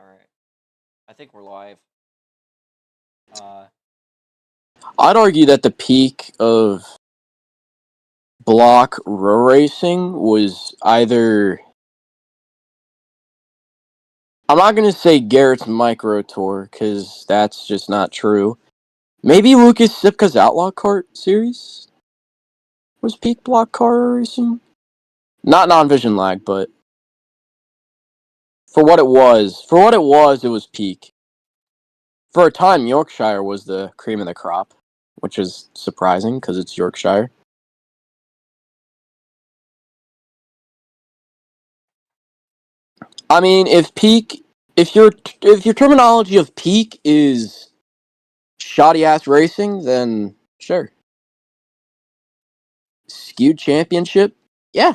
Alright. I think we're live. I'd argue that the peak of block row racing was either... I'm not going to say Garrett's Micro Tour, because that's just not true. Maybe Lucas Sipka's Outlaw Kart series was peak block car racing? Not non-vision lag, but for what it was, it was peak. For a time, Yorkshire was the cream of the crop, which is surprising because it's Yorkshire. I mean, if your terminology of peak is shoddy ass racing, then sure. Skewed championship, yeah.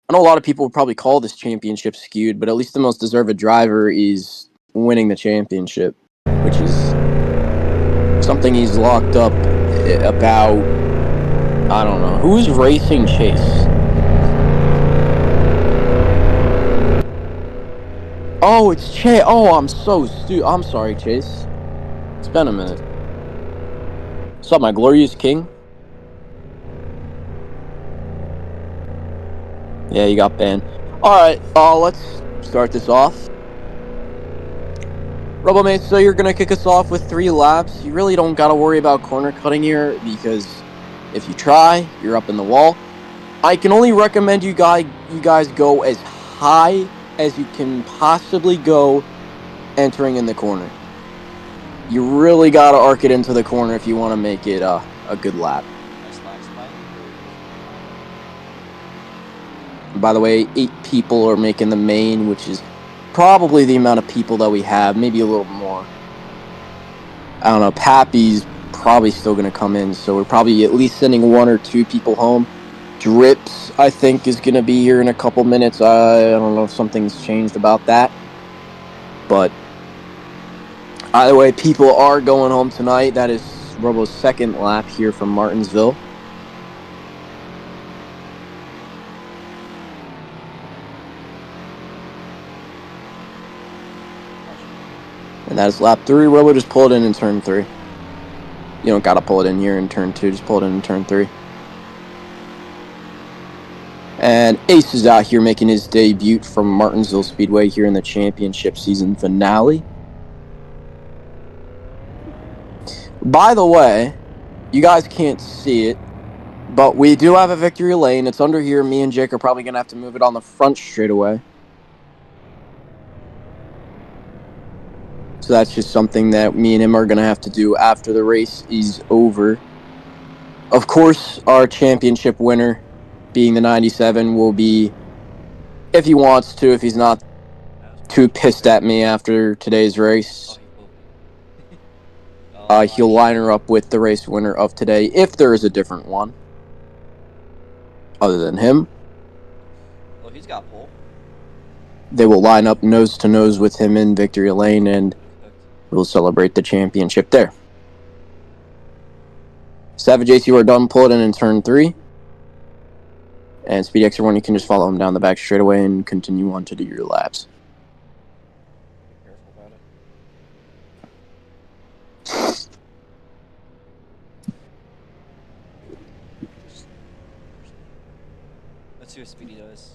I know a lot of people would probably call this championship skewed, but at least the most deserved driver is winning the championship, which is something he's locked up about. I don't know. Who's racing Chase? Oh, it's Chase. Oh, I'm so stupid. I'm sorry, Chase. It's been a minute. What's up, my glorious king? Yeah, you got banned. Alright, let's start this off. Rebelmate, so you're gonna kick us off with 3 laps. You really don't gotta worry about corner cutting here, because if you try, you're up in the wall. I can only recommend you guys go as high as you can possibly go entering in the corner. You really gotta arc it into the corner if you want to make it a good lap. By the way, 8 people are making the main, which is probably the amount of people that we have, maybe a little more. I don't know, Pappy's probably still going to come in, so we're probably at least sending 1 or 2 people home. Drips, I think, is going to be here in a couple minutes. I don't know if something's changed about that. But either way, people are going home tonight. That is Robo's 2nd lap here from Martinsville. And that is lap 3. Robo just pulled in turn 3. You don't gotta pull it in here in turn 2. Just pull it in turn 3. And Ace is out here making his debut from Martinsville Speedway here in the championship season finale. By the way, you guys can't see it, but we do have a victory lane. It's under here. Me and Jake are probably going to have to move it on the front straightaway. So that's just something that me and him are going to have to do after the race is over. Of course, our championship winner, being the 97, will be, if he wants to, if he's not too pissed at me after today's race, he'll line her up with the race winner of today, if there is a different one other than him. Well, he's got pole. They will line up nose to nose with him in victory lane, and we'll celebrate the championship there. Savage AC, we're done. Pull it in turn 3. And Speed Xer1, you can just follow him down the back straightaway and continue on to do your laps. Be careful about it. Let's see what Speedy does.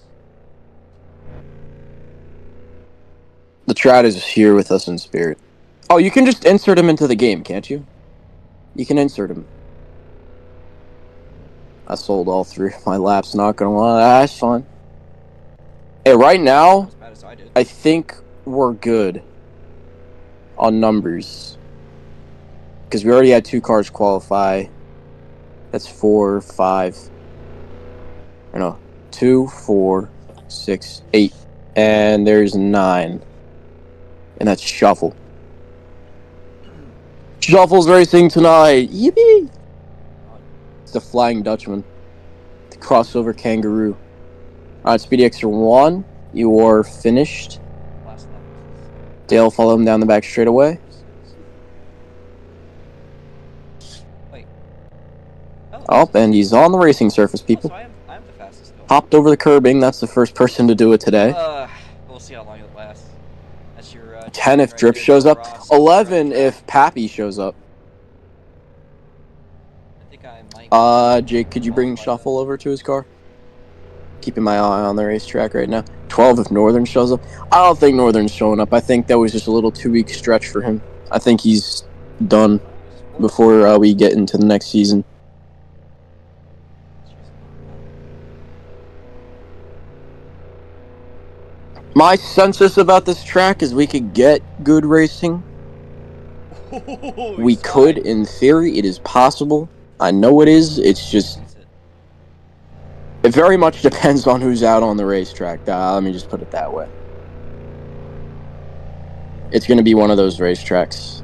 The Trout is here with us in spirit. Oh, you can just insert him into the game, can't you? You can insert him. I sold all 3 of my laps, not gonna lie. That's fine. Hey, right now, As bad as I did. I think we're good on numbers. Because we already had 2 cars qualify. That's 4, 5. Or no, 2, 4, 6, 8. And there's 9. And that's Shuffle. Shuffle's racing tonight! Yippee! It's the Flying Dutchman. The crossover kangaroo. Alright, Speedy Xer1, you are finished. Last lap. Dale, follow him down the back straightaway. Wait. Oh, and he's on the racing surface, people. So I am the fastest. Hopped over the curbing, that's the first person to do it today. We'll we'll see how long it lasts. That's your 10 if right Drip there, shows Bill up. Ross, 11 right if Pappy shows up. I think I might. Jake, could you bring qualify Shuffle then. over to his car? Keeping my eye on the racetrack right now. 12 if Northern shows up. I don't think Northern's showing up. I think that was just a little 2-week stretch for him. I think he's done before we get into the next season. My census about this track is we could get good racing. We could, in theory. It is possible. I know it is. It's just... It very much depends on who's out on the racetrack. Let me just put it that way. It's going to be one of those racetracks.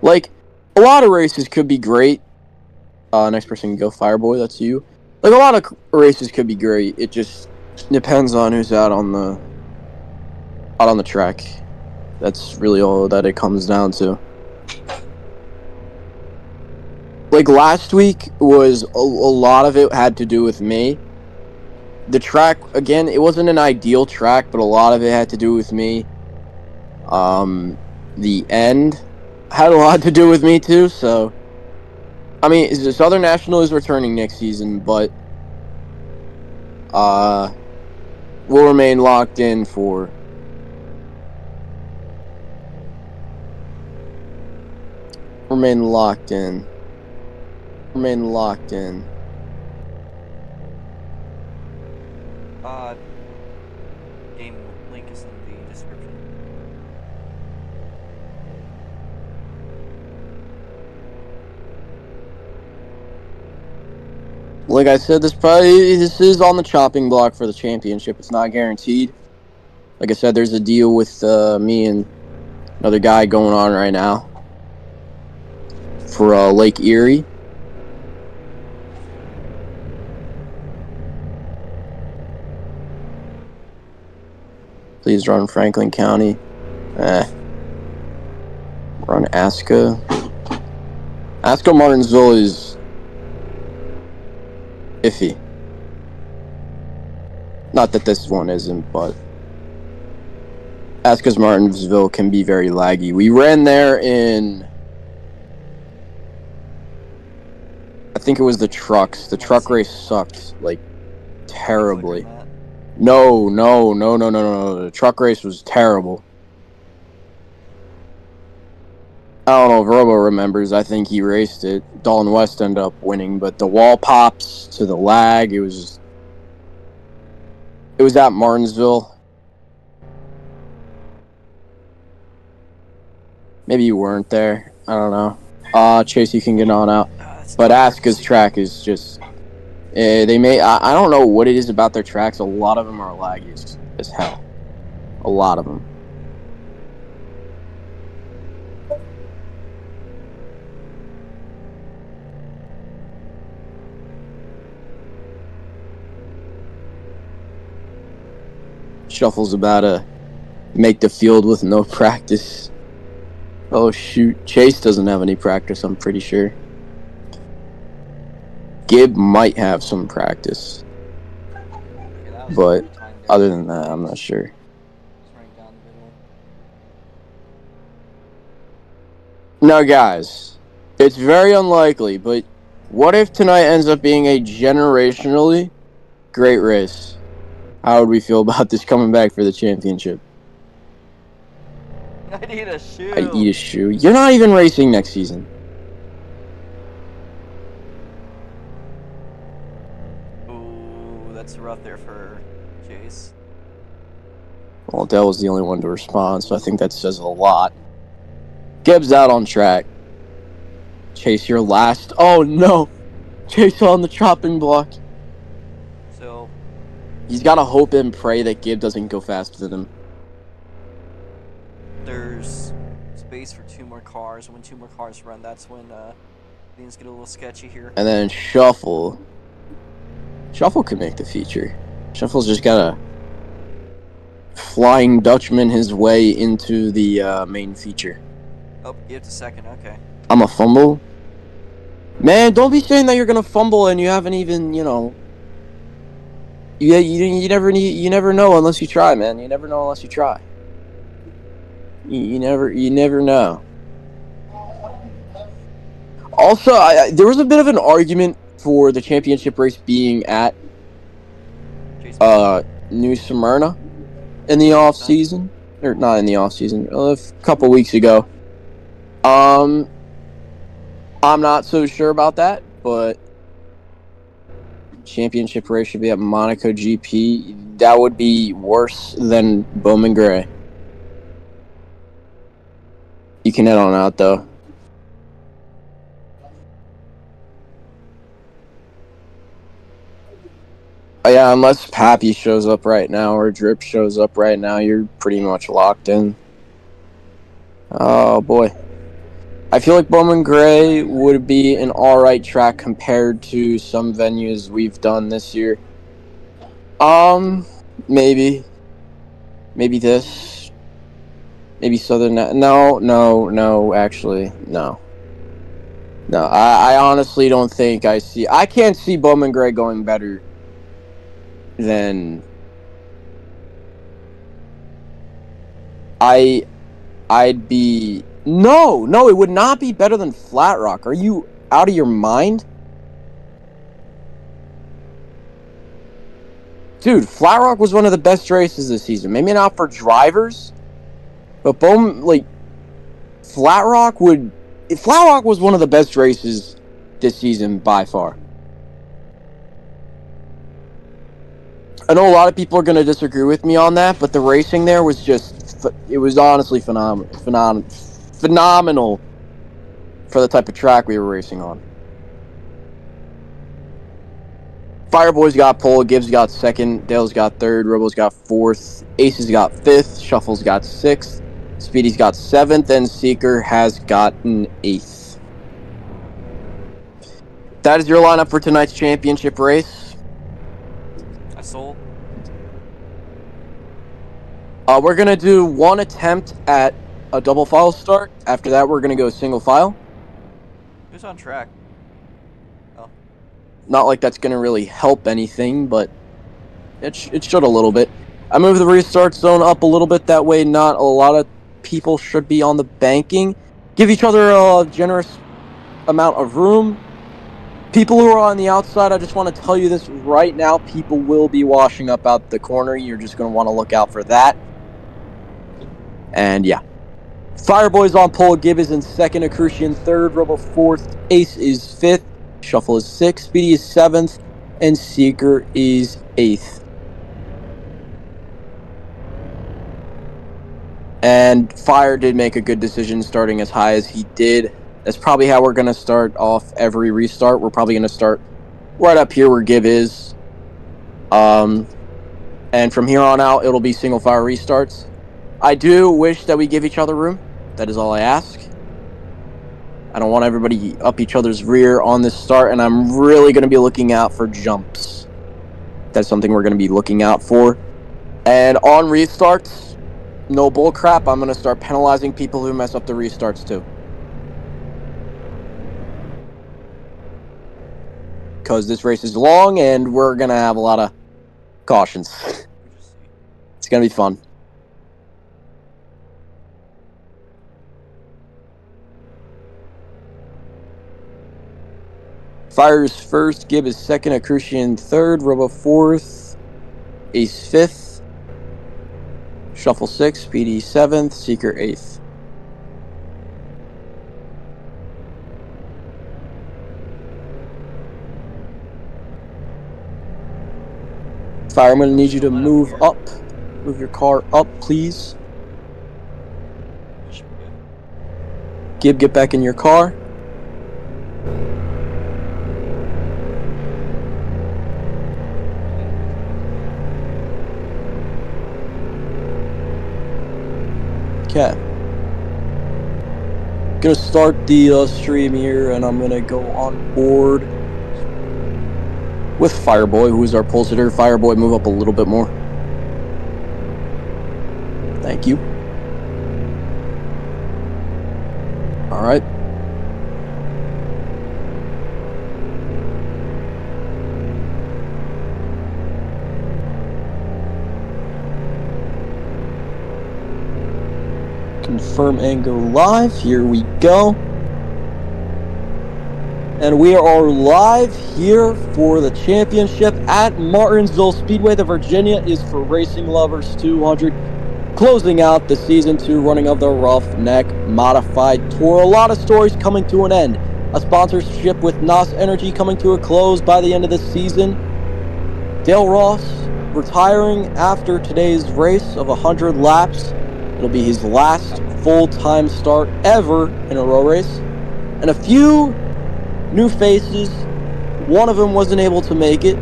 Like, a lot of races could be great. Next person can go. Fireboy, that's you. Like, a lot of races could be great. It just depends on who's out on the track. That's really all that it comes down to. Like, last week was a lot of it had to do with me. The track, again, it wasn't an ideal track, but a lot of it had to do with me. The end had a lot to do with me, too, so... I mean, the Southern National is returning next season, but... we'll remain locked in for... Remain locked in. Game link is in the description. Like I said, this is on the chopping block for the championship. It's not guaranteed. Like I said, there's a deal with me and another guy going on right now for Lake Erie. Please run Franklin County. Run Aska. Aska Martinsville is iffy. Not that this one isn't, but Aska's Martinsville can be very laggy. We ran there in... I think it was the trucks. The truck race sucked, like, terribly. No. The truck race was terrible. I don't know if Robo remembers. I think he raced it. Dalton West ended up winning, but the wall pops to the lag. It was at Martinsville. Maybe you weren't there. I don't know. Chase, you can get on out. But Aska's track is just... I don't know what it is about their tracks. A lot of them are laggy as hell. A lot of them. Shuffle's about to make the field with no practice. Oh shoot, Chase doesn't have any practice, I'm pretty sure. Gib might have some practice. But other than that, I'm not sure. Now guys, it's very unlikely, but what if tonight ends up being a generationally great race? How would we feel about this coming back for the championship? I'd eat a shoe. I'd eat a shoe. You're not even racing next season. Ooh, that's rough there for Chase. Well, Dell was the only one to respond, so I think that says a lot. Gibbs out on track. Chase, your last. Oh no! Chase on the chopping block. So he's got to hope and pray that Gibb doesn't go faster than him. There's space for 2 more cars. When 2 more cars run, that's when things get a little sketchy here. And then Shuffle. Shuffle could make the feature. Shuffle's just got a Flying Dutchman his way into the main feature. Oh, give it a second. Okay. I'm a fumble. Man, don't be saying that you're gonna fumble and you haven't even, you know, Yeah, you never know unless you try, man. You never know unless you try. You never know. Also, there was a bit of an argument for the championship race being at Chase Bank. New Smyrna in the What off was that? season, or not in the off season, a couple weeks ago. Um, I'm not so sure about that, but championship race should be at Monaco GP. That would be worse than Bowman Gray. You can head on out though. Oh, yeah, unless Pappy shows up right now or Drip shows up right now, you're pretty much locked in. Oh boy. I feel like Bowman Gray would be an alright track compared to some venues we've done this year. Maybe. Maybe this. Maybe Southern. No, actually, no. No, I honestly don't think I can't see Bowman Gray going better than. I'd be. No, it would not be better than Flat Rock. Are you out of your mind? Dude, Flat Rock was one of the best races this season. Maybe not for drivers, but Flat Rock was one of the best races this season by far. I know a lot of people are going to disagree with me on that, but the racing there was it was honestly phenomenal for the type of track we were racing on. Fireboy's got pole, Gibbs got second, Dale's got third, Robo's got fourth, Ace's got fifth, Shuffle's got sixth, Speedy's got seventh, and Seeker has gotten eighth. That is your lineup for tonight's championship race. I sold. We're going to do one attempt at a double file start. After that, we're going to go single file. Who's on track? Oh. Not like that's going to really help anything, but it should a little bit. I moved the restart zone up a little bit. That way, not a lot of people should be on the banking. Give each other a generous amount of room. People who are on the outside, I just want to tell you this right now. People will be washing up out the corner. You're just going to want to look out for that. And yeah. Fireboy's on pole, Gibb is in second, Accrucian third, Robo fourth, Ace is fifth, Shuffle is sixth, Speedy is seventh, and Seeker is eighth. And Fire did make a good decision starting as high as he did. That's probably how we're going to start off every restart. We're probably going to start right up here where Gibb is. And from here on out, it'll be single fire restarts. I do wish that we give each other room. That is all I ask. I don't want everybody up each other's rear on this start, and I'm really going to be looking out for jumps. That's something we're going to be looking out for. And on restarts, no bull crap, I'm going to start penalizing people who mess up the restarts too. Because this race is long, and we're going to have a lot of cautions. It's going to be fun. Fire's first, Gibb is second, Accrucian third, Robo fourth, Ace fifth, Shuffle sixth, Speedy seventh, Seeker eighth. Fire, I'm going to need you to move up. Move your car up, please. Gibb, get back in your car. Okay. Gonna start the stream here, and I'm gonna go on board with Fireboy, who is our pole sitter. Fireboy, move up a little bit more. Thank you. All right. confirm and go live. Here we go. And we are live here for the championship at Martinsville Speedway. The Virginia is for Racing Lovers 200. Closing out the Season 2 running of the Roughneck Modified Tour. A lot of stories coming to an end. A sponsorship with NOS Energy coming to a close by the end of the season. Dale Ross retiring after today's race of 100 laps. It'll be his last full-time start ever in a row race. And a few new faces. One of them wasn't able to make it.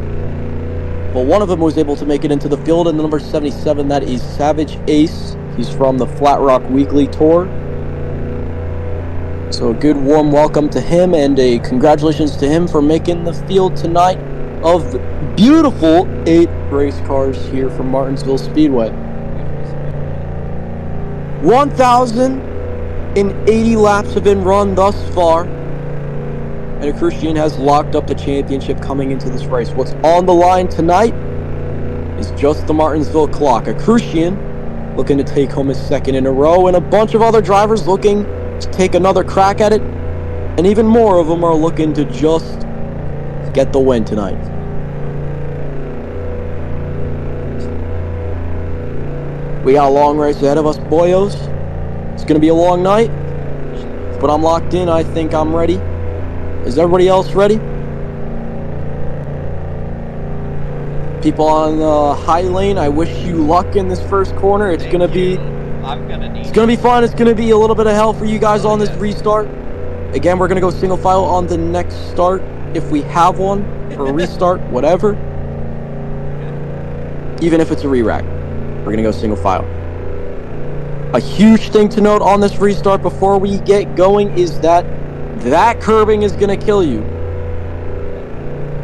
But one of them was able to make it into the field. And the number 77, that is Savage Ace. He's from the Flat Rock Weekly Tour. So a good warm welcome to him and a congratulations to him for making the field tonight of the beautiful 8 race cars here from Martinsville Speedway. 1,080 laps have been run thus far, and Crucian has locked up the championship coming into this race. What's on the line tonight is just the Martinsville clock. Crucian looking to take home his second in a row, and a bunch of other drivers looking to take another crack at it, and even more of them are looking to just get the win tonight. We got a long race ahead of us, boyos. It's going to be a long night, but I'm locked in. I think I'm ready. Is everybody else ready? People on the high lane, I wish you luck in this first corner. It's going to be fun. It's going to be a little bit of hell for you guys on this restart. Again, we're going to go single file on the next start if we have one, or a restart, whatever. Even if it's a re-rack, we're going to go single file. A huge thing to note on this restart before we get going is that curbing is going to kill you.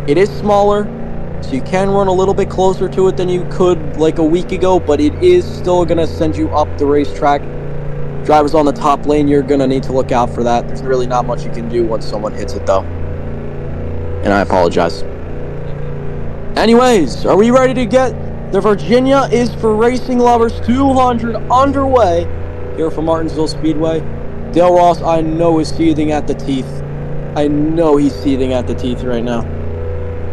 It is smaller, so you can run a little bit closer to it than you could like a week ago, but it is still going to send you up the racetrack. Drivers on the top lane, you're going to need to look out for that. There's really not much you can do once someone hits it, though. And I apologize. Anyways, are we ready to get the Virginia is for Racing Lovers 200 underway here from Martinsville Speedway? Dale Ross, I know, is seething at the teeth. I know he's seething at the teeth right now.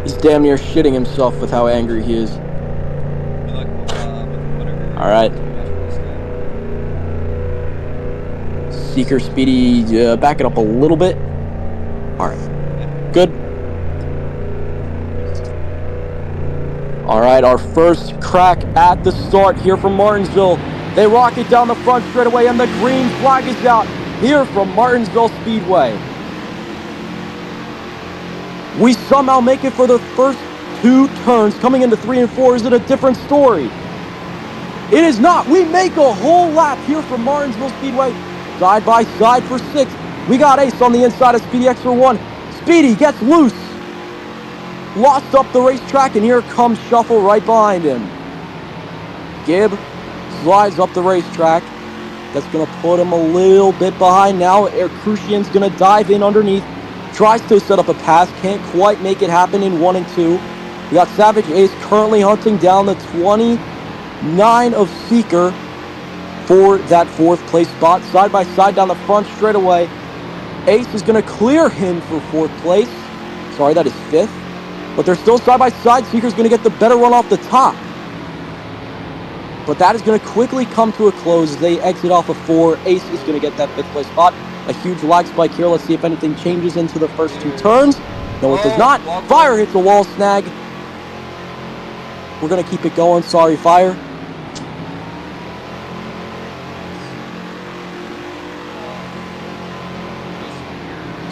He's damn near shitting himself with how angry he is. Alright. Seeker, Speedy, back it up a little bit. Alright. Good. Alright, our first crack at the start here from Martinsville. They rock it down the front straightaway, and the green flag is out here from Martinsville Speedway. We somehow make it for the first 2 turns. Coming into 3 and 4, is it a different story? It is not. We make a whole lap here from Martinsville Speedway. Side by side for 6. We got Ace on the inside of Speedy X for 1. Speedy gets loose. Lost up the racetrack, and here comes Shuffle right behind him. Gibb slides up the racetrack. That's going to put him a little bit behind now. Crucian's going to dive in underneath. Tries to set up a pass. Can't quite make it happen in 1 and 2. We got Savage Ace currently hunting down the 29 of Seeker for that 4th place spot. Side by side down the front straightaway. Ace is going to clear him for 4th place. Sorry, that is 5th. But they're still side by side. Seeker's going to get the better run off the top. But that is going to quickly come to a close as they exit off of 4. Ace is going to get that 5th place spot. A huge lag spike here. Let's see if anything changes into the first 2 turns. No, it does not. Fire hits a wall snag. We're going to keep it going. Sorry, Fire.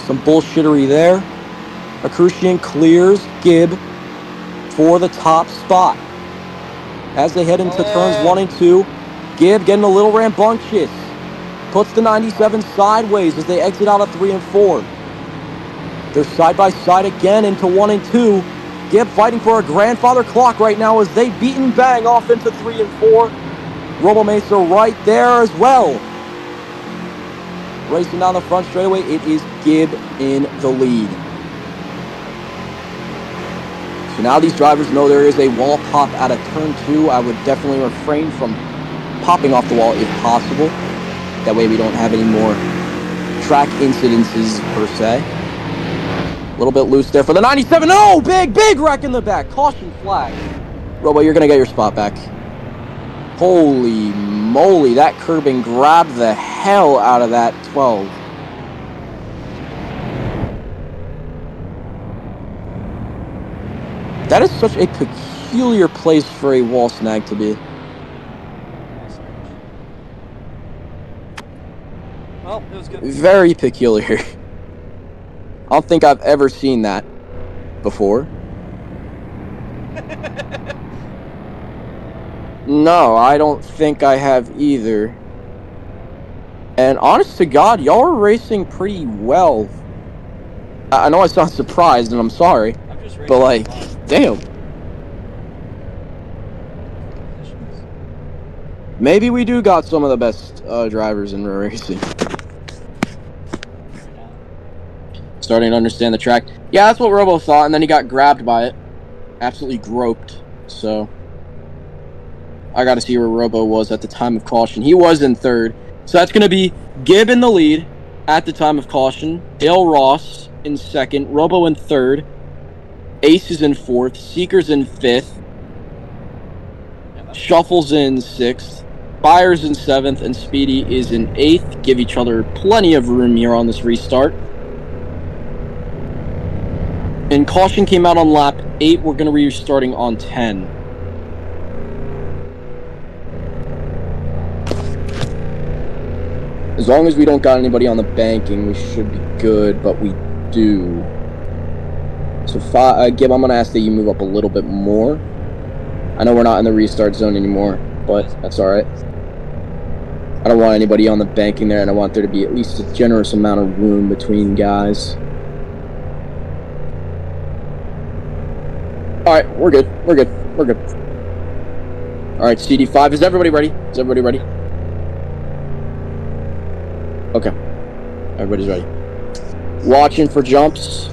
Some bullshittery there. Crucian clears Gibb for the top spot. As they head into turns 1 and 2, Gibb getting a little rambunctious. Puts the 97 sideways as they exit out of 3 and 4. They're side by side again into 1 and 2. Gibb fighting for a grandfather clock right now as they beat and bang off into 3 and 4. Robo Mesa right there as well. Racing down the front straightaway, it is Gibb in the lead. So now these drivers know there is a wall pop out of turn 2. I would definitely refrain from popping off the wall if possible. That way we don't have any more track incidences per se. A little bit loose there for the 97. Oh, big wreck in the back. Caution flag. Robo, you're going to get your spot back. Holy moly, that curbing grabbed the hell out of that 12. That is such a peculiar place for a wall snag to be. Well, it was good. Very peculiar. I don't think I've ever seen that before. No, I don't think I have either. And honest to God, y'all are racing pretty well. I know I sound surprised, and I'm sorry. But, like, damn. Maybe we do got some of the best drivers in racing. Starting to understand the track. Yeah, that's what Robo thought, and then he got grabbed by it. Absolutely groped. So, I got to see where Robo was at the time of caution. He was in third. So that's going to be Gibb in the lead at the time of caution. Dale Ross in second. Robo in third. Ace is in fourth. Seeker's in fifth. Shuffle's in sixth. Byers in seventh. And Speedy is in eighth. Give each other plenty of room here on this restart. And caution came out on lap 8. We're going to be restarting on 10. As long as we don't got anybody on the banking, we should be good, but we do. So, Gib, I'm going to ask that you move up a little bit more. I know we're not in the restart zone anymore, but that's alright. I don't want anybody on the banking there, and I want there to be at least a generous amount of room between guys. Alright, we're good. We're good. We're good. Alright, CD5. Is everybody ready? Is everybody ready? Okay. Everybody's ready. Watching for jumps.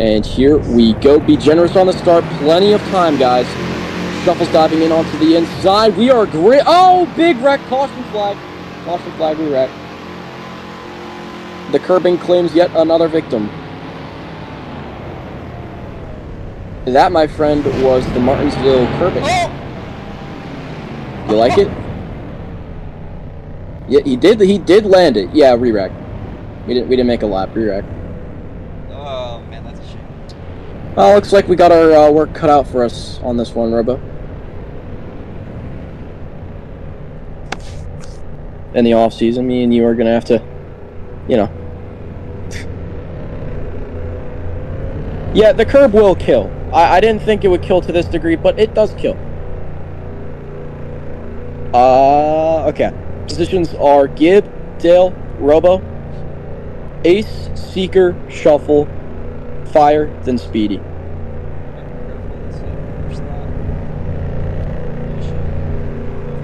And here we go. Be generous on the start. Plenty of time, guys. Shuffle's diving in onto the inside. We are great. Oh, big wreck. Caution flag. Caution flag, we wreck. The curbing claims yet another victim. That, my friend, was the Martinsville curbing. You like it? Yeah, he did land it. Yeah, re-rack. We didn't make a lap, re-rack. Oh man, that's a shame. Well, looks like we got our work cut out for us on this one, Robo. In the off season, me and you are gonna have to, you know. Yeah, the curb will kill. I didn't think it would kill to this degree, but it does kill. Okay. Positions are Gibb, Dale, Robo, Ace, Seeker, Shuffle, Fire, then Speedy.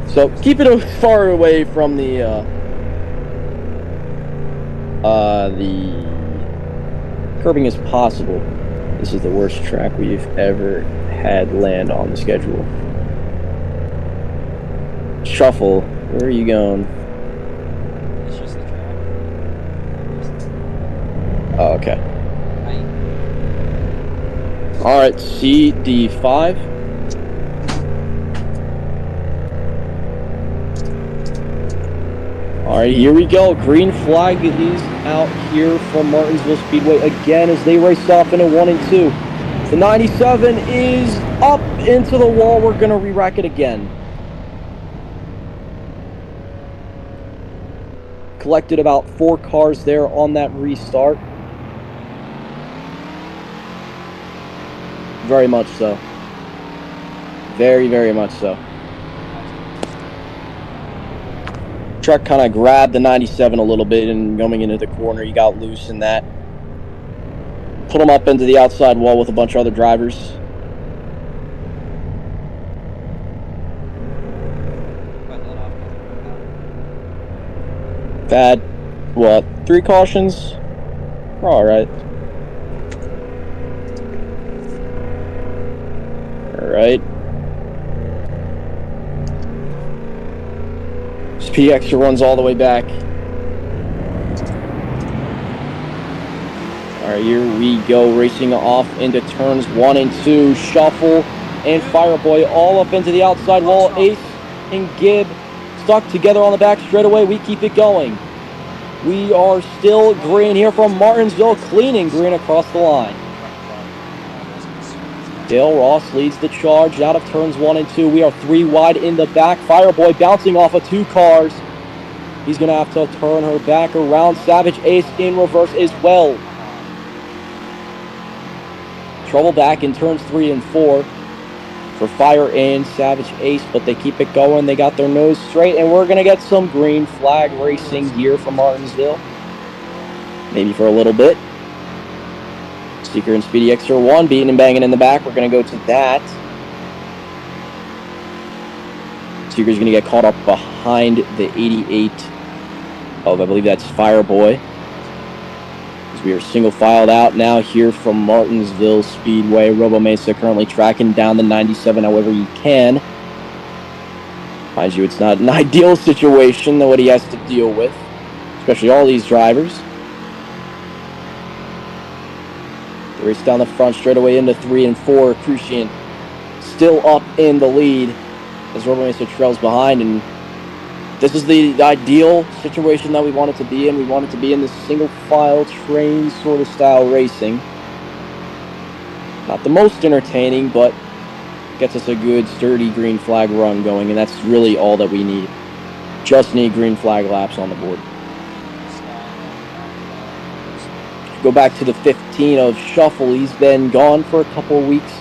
So keep it far away from the curbing as possible. This is the worst track we've ever had land on the schedule. Shuffle, where are you going? It's just the track. Oh, okay. Alright, CD5. Alright, here we go. Green flag is out here from Martinsville Speedway again as they race off in a 1 and 2. The 97 is up into the wall. We're going to re-rack it again. Collected about 4 cars there on that restart. Very much so. Very, very much so. Truck kind of grabbed the 97 a little bit, and going into the corner, he got loose in that. Put him up into the outside wall with a bunch of other drivers. Bad. What? 3 cautions? We're alright. Alright. Speedy Extra runs all the way back. Alright, here we go, racing off into turns 1 and 2. Shuffle and Fireboy all up into the outside wall. Ace and Gib stuck together on the back straightaway. We keep it going. We are still green here from Martinsville, cleaning green across the line. Dale Ross leads the charge out of turns 1 and 2. We are 3 wide in the back. Fireboy bouncing off of 2 cars. He's going to have to turn her back around. Savage Ace in reverse as well. Trouble back in turns 3 and 4 for Fire and Savage Ace, but they keep it going. They got their nose straight, and we're going to get some green flag racing here from Martinsville. Maybe for a little bit. Seeker and Speedy Extra 1 beating and banging in the back. We're going to go to that. Seeker's going to get caught up behind the 88 of, I believe that's Fireboy. As we are single filed out now here from Martinsville Speedway. Robo Mesa currently tracking down the 97 however he can. Mind you, it's not an ideal situation than what he has to deal with, especially all these drivers. The race down the front straight away into 3 and 4. Crucian still up in the lead as Robo Mesa trails behind, and this is the ideal situation that we wanted to be in. We wanted to be in this single file train sort of style racing. Not the most entertaining, but gets us a good sturdy green flag run going, and that's really all that we need. Just need green flag laps on the board. Go back to the 15 of Shuffle. He's been gone for a couple of weeks.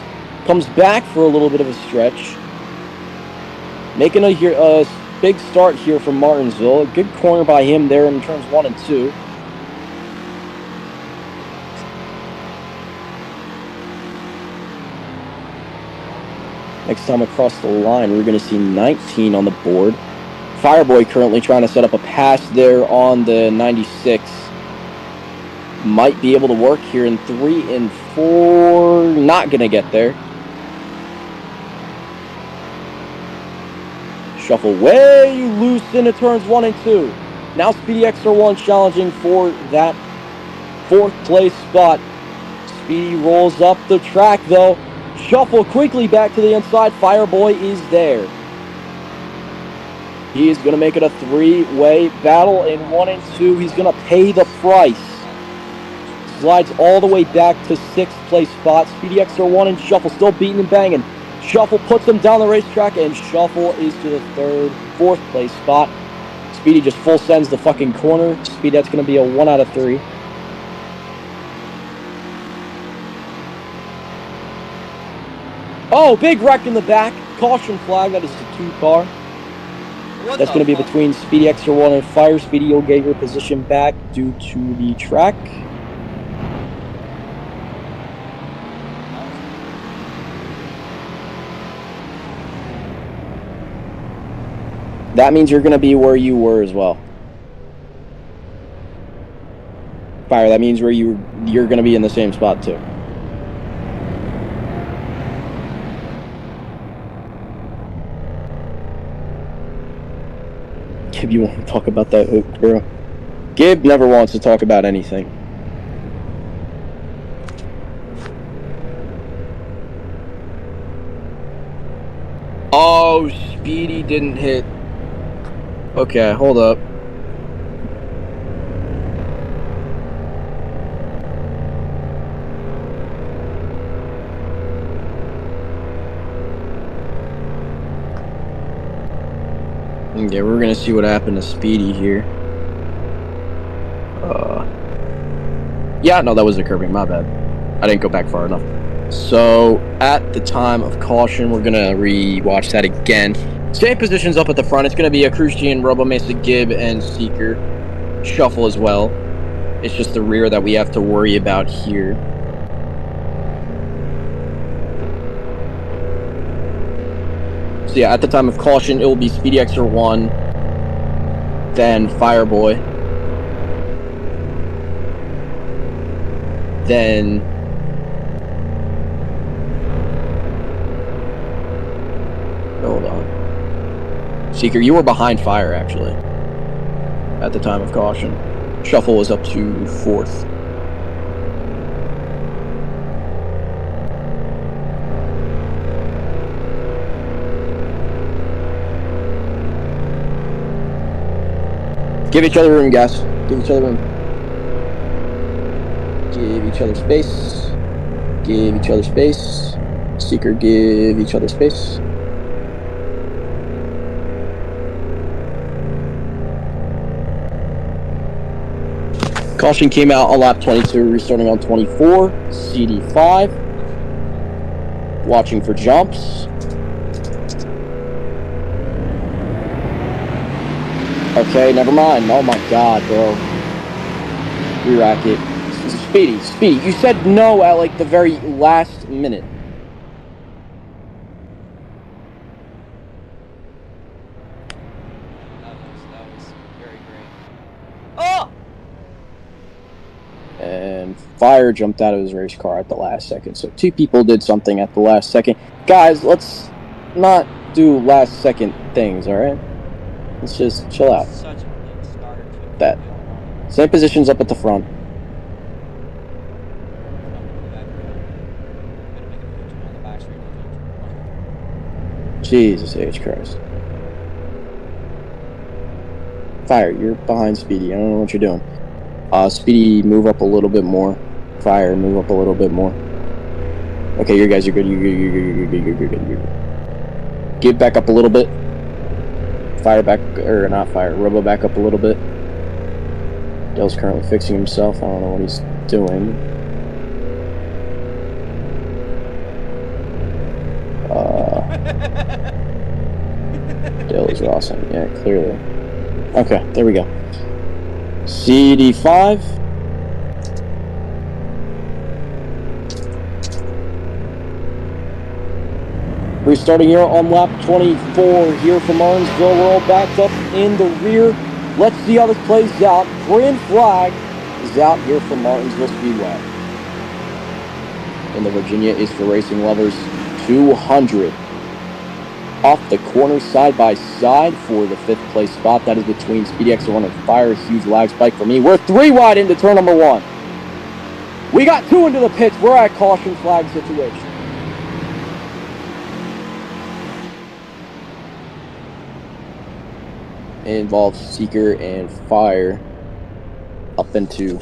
Comes back for a little bit of a stretch. Making a big start here from Martinsville. A good corner by him there in turns 1 and 2. Next time across the line, we're going to see 19 on the board. Fireboy currently trying to set up a pass there on the 96. Might be able to work here in 3 and 4. Not going to get there. Shuffle way loose into turns 1 and 2. Now Speedy Extra 1 challenging for that 4th place spot. Speedy rolls up the track though. Shuffle quickly back to the inside. Fireboy is there. He is going to make it a 3-way battle in 1 and 2. He's going to pay the price. Slides all the way back to 6th place spot. Speedy Extra 1 and Shuffle still beating and banging. Shuffle puts him down the racetrack, and Shuffle is to the 4th place spot. Speedy just full sends the fucking corner. Speedy, that's going to be a 1 out of 3. Oh, big wreck in the back. Caution flag. That is the 2 car. That's going to be between Speedy Extra 1 and Fire. Speedy, you'll get your position back due to the track. That means you're going to be where you were as well. Fire, that means where you're going to be in the same spot too. Gib, you want to talk about that hook, bro? Gib never wants to talk about anything. Oh, Speedy didn't hit. Okay, hold up. Okay, we're gonna see what happened to Speedy here. Yeah, no, that was a curbing, my bad. I didn't go back far enough. So, at the time of caution, we're gonna re-watch that again. Same positions up at the front. It's going to be a Crucian, Robo Mesa, Gib, and Seeker. Shuffle as well. It's just the rear that we have to worry about here. So yeah, at the time of caution, it will be Speedy Extra 1, then Fireboy, then hold on. Seeker, you were behind Fire, actually. at the time of caution. Shuffle was up to 4th. Give each other room, guys. Give each other room. Give each other space. Give each other space. Seeker, give each other space. Caution came out on lap 22, restarting on 24. CD5. Watching for jumps. Okay, never mind. Oh my god, bro. Re-rack it. Speedy, you said no at like the very last minute. That was very great. Oh! And Fire jumped out of his race car at the last second. So 2 people did something at the last second. Guys, let's not do last second things, alright? Let's just chill out. Such a late start. That. Same positions up at the front. Jesus H. Christ. Fire, you're behind Speedy. I don't know what you're doing. Speedy, move up a little bit more. Fire, move up a little bit more. Okay, you guys are good. You're good. Give back up a little bit. Fire back, or not fire, Robo back up a little bit. Dale's currently fixing himself. I don't know what he's doing. Dale is awesome. Yeah, clearly. Okay, there we go. CD5. Restarting here on lap 24 here from Martinsville. We're all backed up in the rear. Let's see how this plays out. Green flag is out here from Martinsville Speedway. And the Virginia is for racing lovers 200. Off the corner side by side for the 5th place spot. That is between Speedy X1 and Fire. Huge lag spike for me. We're 3 wide into turn number 1. We got 2 into the pits. We're at caution flag situation. It involves Seeker and Fire up into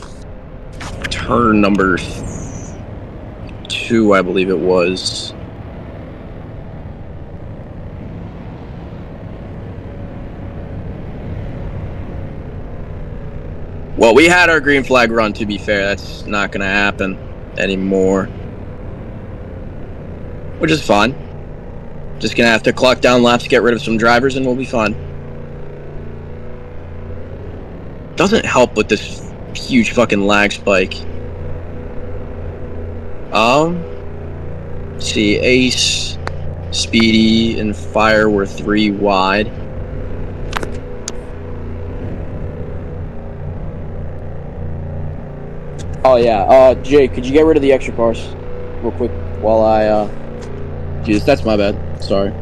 turn number 2, I believe it was. Well, we had our green flag run, to be fair. That's not going to happen anymore. Which is fine. Just going to have to clock down laps, get rid of some drivers, and we'll be fine. Doesn't help with this huge fucking lag spike. See, Ace, Speedy, and Fire were 3 wide. Oh yeah, Jay, could you get rid of the extra cars real quick while I, Jesus, that's my bad, sorry.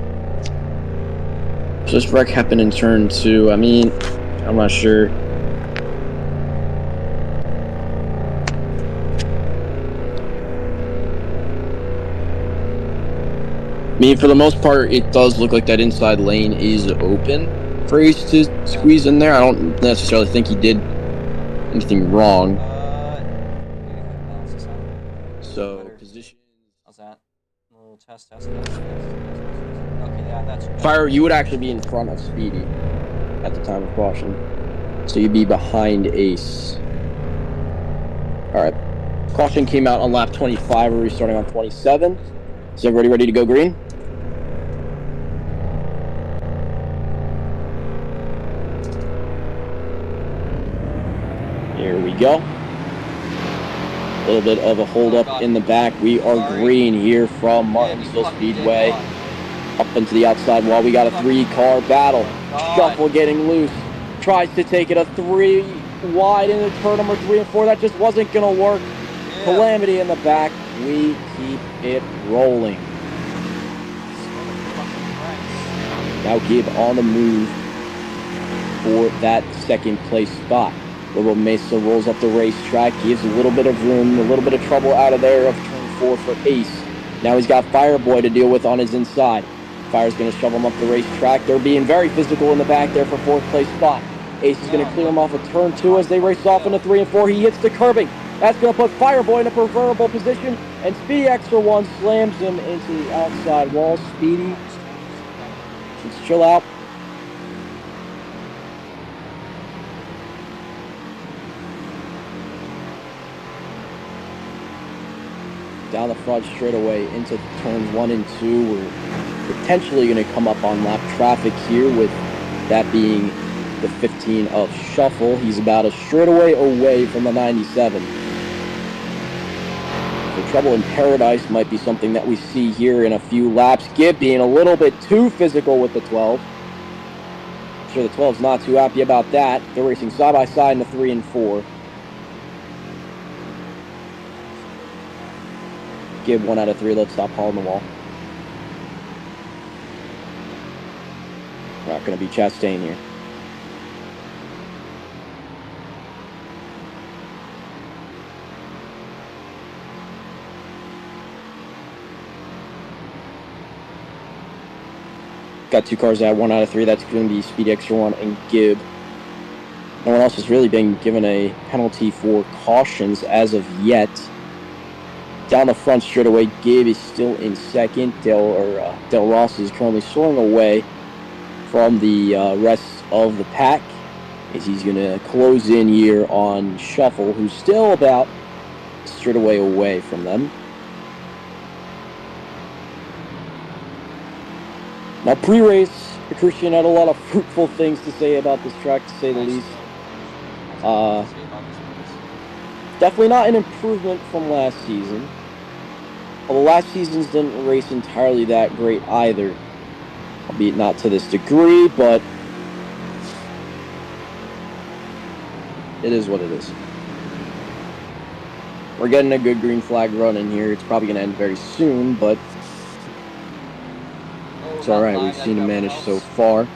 So this wreck happened in turn 2, I mean, I'm not sure. I mean, for the most part, it does look like that inside lane is open for Ace to squeeze in there. I don't necessarily think he did anything wrong. So, position. How's that? A little test. Okay, yeah, that's right. Fire, you would actually be in front of Speedy at the time of caution. So you'd be behind Ace. Alright. Caution came out on lap 25. We're restarting on 27. Is everybody ready to go green? Here we go. A little bit of a hold up in the back. We are green here from Martinsville Speedway. Up into the outside wall. We got a 3-car battle. Shuffle getting loose. Tries to take it a 3 wide into turn number 3 and 4. That just wasn't going to work. Yeah. Calamity in the back. We keep it rolling. Now Gibb on the move. for that second place spot. Robo Mesa rolls up the racetrack, gives a little bit of room, a little bit of trouble out of there of turn 4 for Ace. Now he's got Fireboy to deal with on his inside. Fire's going to shove him up the racetrack. They're being very physical in the back there for 4th place spot. Ace is going to clear him off of turn 2 as they race off into 3 and 4. He hits the curbing. That's going to put Fireboy in a preferable position, and Speedy Extra 1 slams him into the outside wall. Speedy, just chill out. Down the front straightaway into turns 1 and 2. We're potentially going to come up on lap traffic here, with that being the 15 of Shuffle. He's about a straightaway away from the 97. So Trouble in Paradise might be something that we see here in a few laps. Gibb being a little bit too physical with the 12. I'm sure the 12's not too happy about that. They're racing side by side in the 3 and 4. Gibb 1 out of 3. Let's stop hauling the wall. We're not going to be Chastain here. Got 2 cars out, 1 out of 3. That's going to be Speedy Extra 1 and Gibb. No one else has really been given a penalty for cautions as of yet. Down the front straightaway, Gibb is still in second. Del Ross is currently soaring away from the rest of the pack, as he's going to close in here on Shuffle, who's still about straightaway away from them. Now, pre-race, Christian had a lot of fruitful things to say about this track, to say the least. Definitely not an improvement from last season. Although last season's didn't race entirely that great either. Albeit not to this degree, but it is what it is. We're getting a good green flag run in here. It's probably going to end very soon, but it's alright. We've seen him manage so far.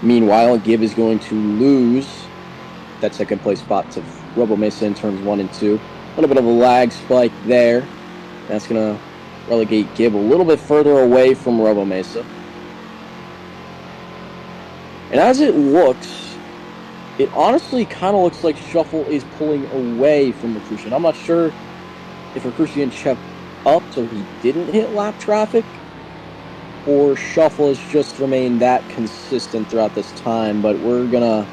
Meanwhile, Gibb is going to lose that second place spot to Robo Mesa in turns 1 and 2. A little bit of a lag spike there. That's going to relegate Gibb a little bit further away from Robo Mesa. And as it looks, it honestly kind of looks like Shuffle is pulling away from Recrucian. I'm not sure if Recrucian checked up so he didn't hit lap traffic, or Shuffle has just remained that consistent throughout this time, but we're going to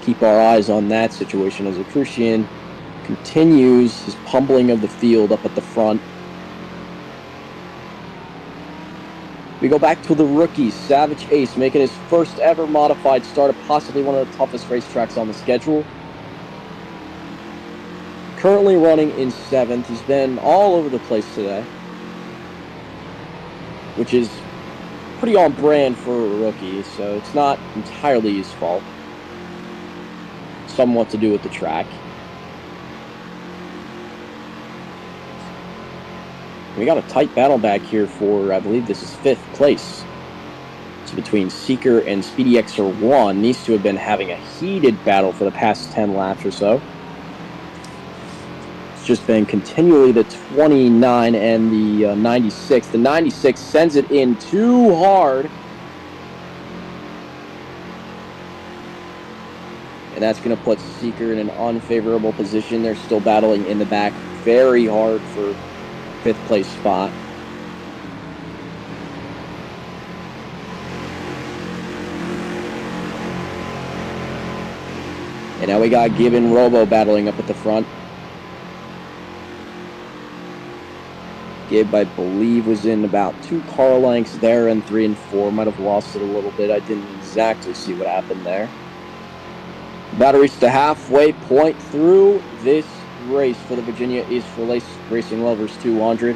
keep our eyes on that situation as Recrucian continues his pummeling of the field up at the front. We go back to the rookies. Savage Ace making his first ever modified start at possibly one of the toughest racetracks on the schedule. Currently running in 7th. He's been all over the place today, which is pretty on brand for a rookie, so it's not entirely his fault. Somewhat to do with the track. We got a tight battle back here for, I believe this is 5th place. It's between Seeker and Speedy Extra 1. These two have been having a heated battle for the past 10 laps or so. It's just been continually the 29 and the 96. The 96 sends it in too hard. And that's going to put Seeker in an unfavorable position. They're still battling in the back very hard for 5th place spot. And now we got Gibb and Robo battling up at the front. Gibb, I believe, was in about 2 car lengths there in 3 and 4. Might have lost it a little bit. I didn't exactly see what happened there. About to reach the halfway point through this race for the Virginia East Racing Lovers 200.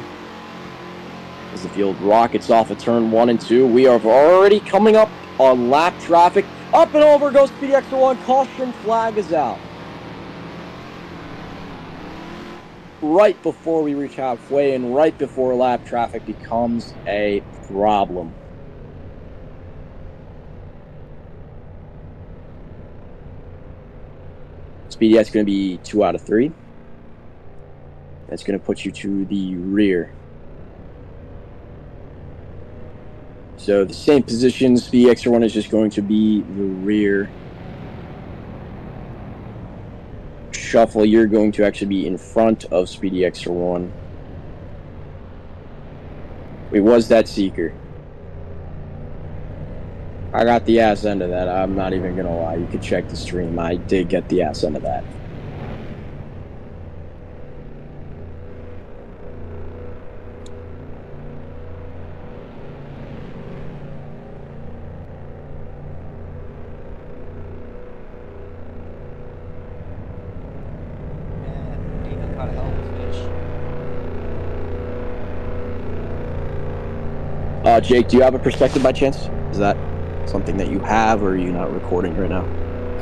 As the field rockets off of turn 1 and 2, we are already coming up on lap traffic. Up and over goes Speedy Extra 1. Caution flag is out. Right before we reach halfway and right before lap traffic becomes a problem. Speedy, that's going to be 2 out of 3. That's going to put you to the rear. So the same position, Speedy Extra1 is just going to be the rear. Shuffle, you're going to actually be in front of Speedy Extra1. Wait, was that Seeker? I got the ass end of that. I'm not even going to lie. You could check the stream. I did get the ass end of that. Jake, do you have a perspective by chance? Is that something that you have, or are you not recording right now?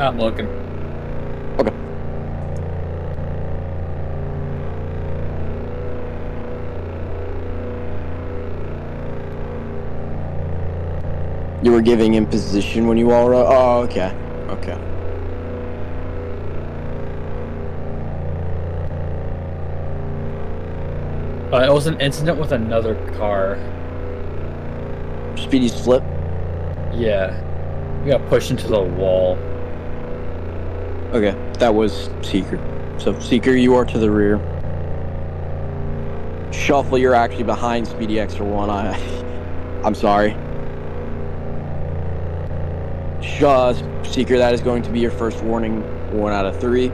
I'm looking. Okay. You were giving him position when you all wrote? Oh, okay. Okay. It was an incident with another car. Speedy's flip? Yeah. We got pushed into the wall. Okay, that was Seeker. So, Seeker, you are to the rear. Shuffle, you're actually behind Speedy Extra1. I'm sorry. Seeker, that is going to be your first warning. 1 out of 3.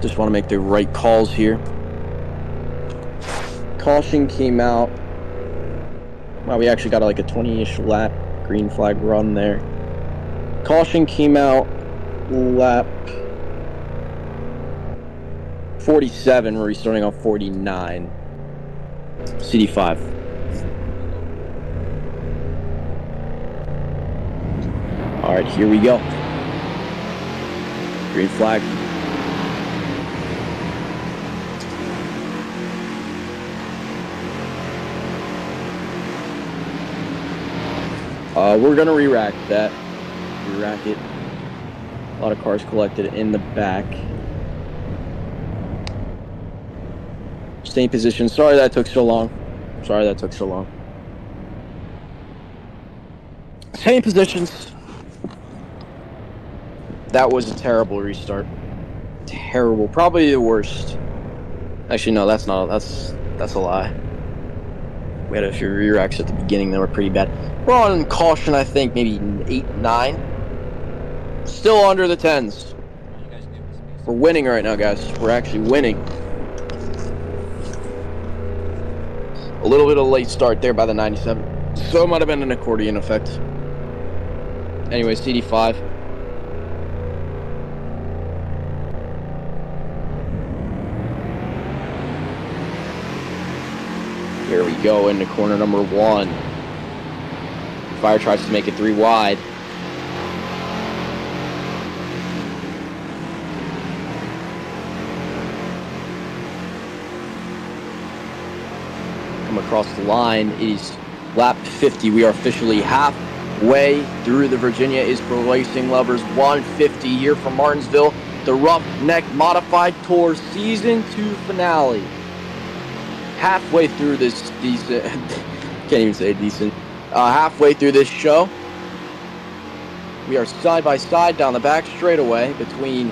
Just want to make the right calls here. Caution came out. Wow, we actually got like a 20-ish lap green flag run there. Caution came out lap 47. We're restarting on 49. CD5. All right, here we go. Green flag. We're gonna re-rack that. Re-rack it. A lot of cars collected in the back. Stay in position. Sorry that took so long. Same positions. That was a terrible restart. Terrible. Probably the worst. Actually, no, that's not. That's a lie. We had a few re-racks at the beginning that were pretty bad. We're on caution, I think, maybe 8, 9. Still under the 10s. We're winning right now, guys. We're actually winning. A little bit of a late start there by the 97. So it might have been an accordion effect. Anyway, CD5. Here we go into corner number 1. Fire tries to make it 3 wide. Come across the line. It is lap 50. We are officially halfway through the Virginia is for Racing Lovers 150 here from Martinsville. The Roughneck Modified Tour Season 2 finale. Halfway through this decent, can't even say decent, halfway through this show. We are side by side down the back straightaway between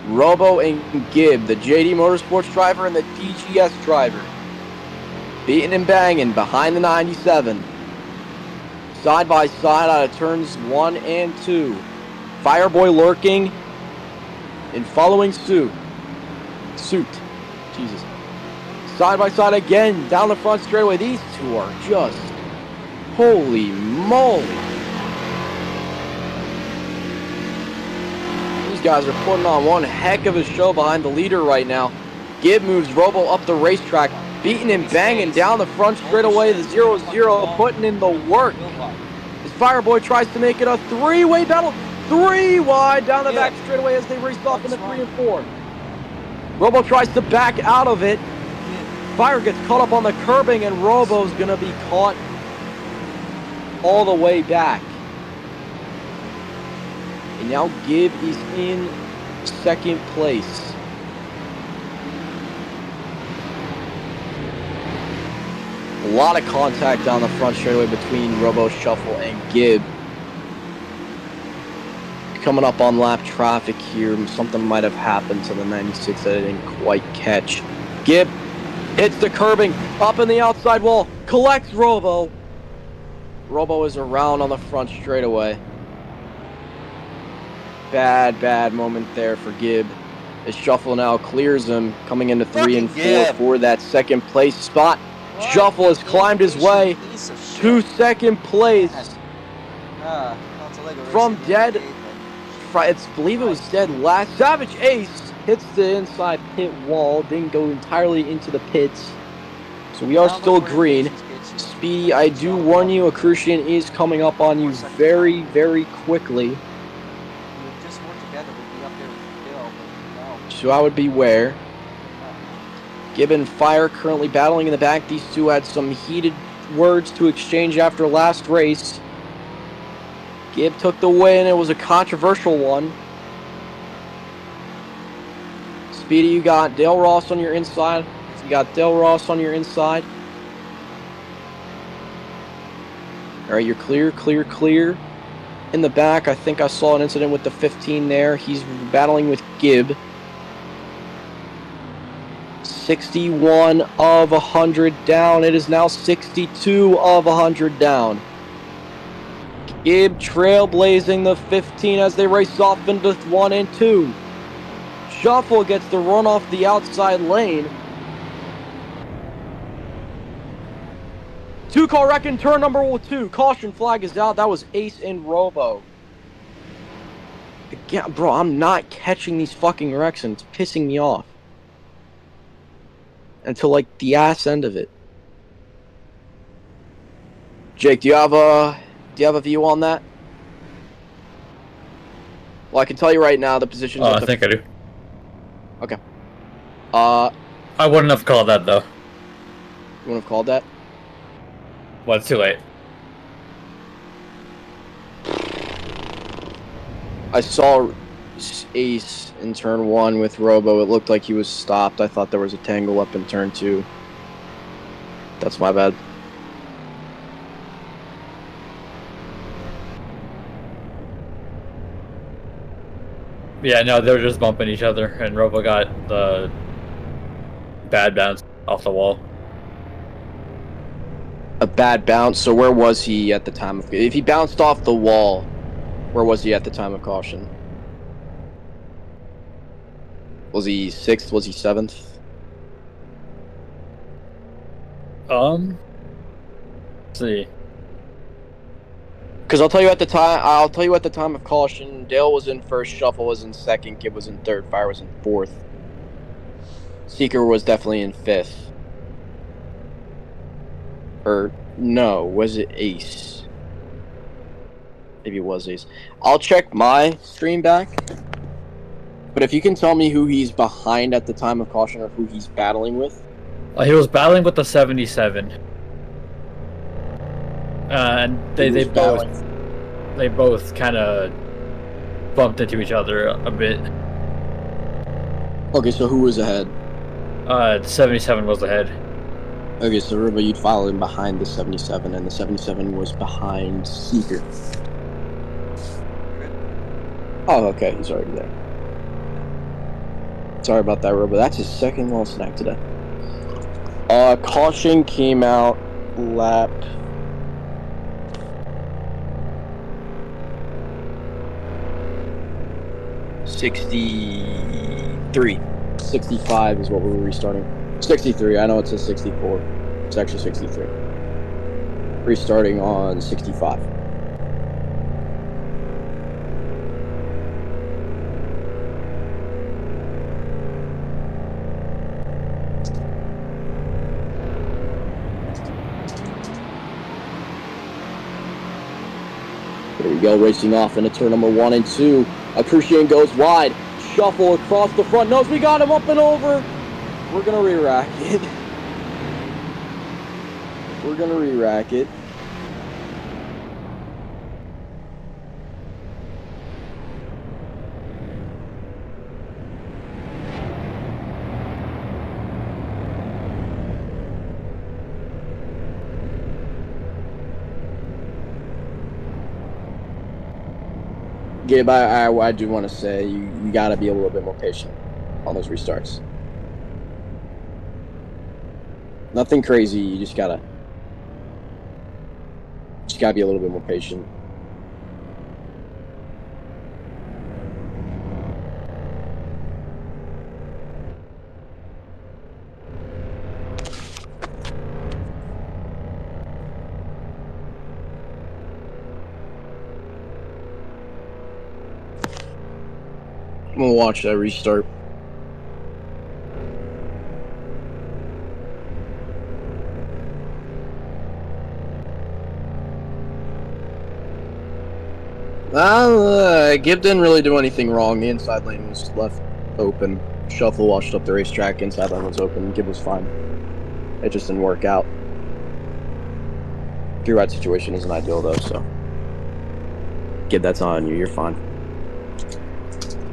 Robo and Gibb, the JD Motorsports driver and the DGS driver. Beating and banging behind the 97. Side by side out of turns 1 and 2. Fireboy lurking and following suit. Jesus. Side by side again, down the front straightaway. These two are just, holy moly. These guys are putting on one heck of a show behind the leader right now. Gibb moves Robo up the racetrack, beating and banging down the front straightaway. The 0-0 putting in the work. As Fireboy tries to make it a 3-way battle. 3 wide down the back straightaway as they race off in the 3 and 4. Robo tries to back out of it. Fire gets caught up on the curbing, and Robo's going to be caught all the way back. And now Gibb is in second place. A lot of contact down the front straightaway between Robo, Shuffle, and Gibb. Coming up on lap traffic here, something might have happened to the 96 that I didn't quite catch. Gibb hits the curbing, up in the outside wall, collects Robo. Robo is around on the front straightaway. Bad moment there for Gibb. His Shuffle now clears him, coming into 3 and 4 for that second place spot. What? Shuffle has climbed his way to second place. From dead, I believe it was dead last. Savage Ace hits the inside pit wall, didn't go entirely into the pits. So we are still green. Speedy, I do warn you, a Crucian is coming up on you very, very quickly. So I would beware. Gibbon Fire currently battling in the back. These two had some heated words to exchange after last race. Gibb took the win. It was a controversial one. Speedy, you got Dale Ross on your inside. You got Dale Ross on your inside. All right, you're clear. In the back, I think I saw an incident with the 15 there. He's battling with Gibb. 61 of 100 down. It is now 62 of 100 down. Gibb trailblazing the 15 as they race off into 1 and 2. Shuffle gets the run off the outside lane. 2-car wreck in turn number 2. Caution flag is out. That was Ace and Robo. Again, bro, I'm not catching these fucking wrecks and it's pissing me off. Until like the ass end of it. Jake, do you have a view on that? Well, I can tell you right now the positions. I think I do. Okay. I wouldn't have called that though. You wouldn't have called that? Well, it's too late. I saw Ace in turn 1 with Robo. It looked like he was stopped. I thought there was a tangle up in turn 2. That's my bad. Yeah, no, they were just bumping each other, and Robo got the bad bounce off the wall. A bad bounce? So where was he at the time of... If he bounced off the wall, where was he at the time of caution? Was he 6th? Was he 7th? Let's see. Because I'll tell you at the time of caution, Dale was in 1st, Shuffle was in 2nd, Gibb was in 3rd, Fire was in 4th. Seeker was definitely in 5th. Or, no, was it Ace? Maybe it was Ace. I'll check my stream back. But if you can tell me who he's behind at the time of caution or who he's battling with. He was battling with the 77. And they both kind of bumped into each other a bit. Okay, so who was ahead? 77 was ahead. Okay, so Ruba, you'd follow him behind the 77, and the 77 was behind Seeker. Oh, okay, he's already there. Sorry about that, Ruba. That's his 2nd little snack today. Caution came out lap... '63. 65 is what we were restarting. 63, I know it says 64. It's actually 63. Restarting on 65. There we go, racing off into turn number 1 and 2. Crucian goes wide. Shuffle across the front nose. We got him up and over. We're going to re-rack it. We're going to re-rack it. Gabe, I do want to say you got to be a little bit more patient on those restarts. Nothing crazy. You just gotta be a little bit more patient. I'm gonna watch that restart. Gibb didn't really do anything wrong. The inside lane was left open. Shuffle washed up the racetrack. Inside lane was open. Gibb was fine. It just didn't work out. Three-ride situation isn't ideal, though, so. Gibb, that's on you. You're fine.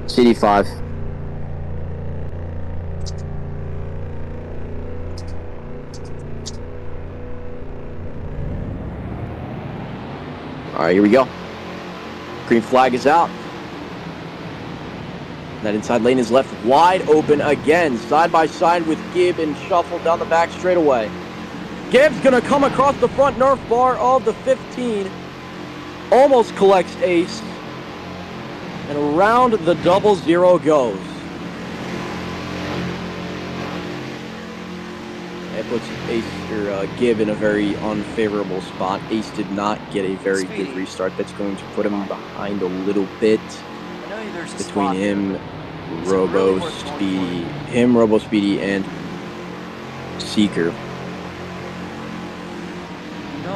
CD5. All right, here we go. Green flag is out. That inside lane is left wide open again. Side by side with Gibb and Shuffle down the back straightaway. Gibb's going to come across the front Nerf bar of the 15. Almost collects ace. And around the 0-0 goes. It puts Gibb in a very unfavorable spot. Ace did not get a very good restart. That's going to put him behind a little bit between him, Robo, Speedy, and Seeker.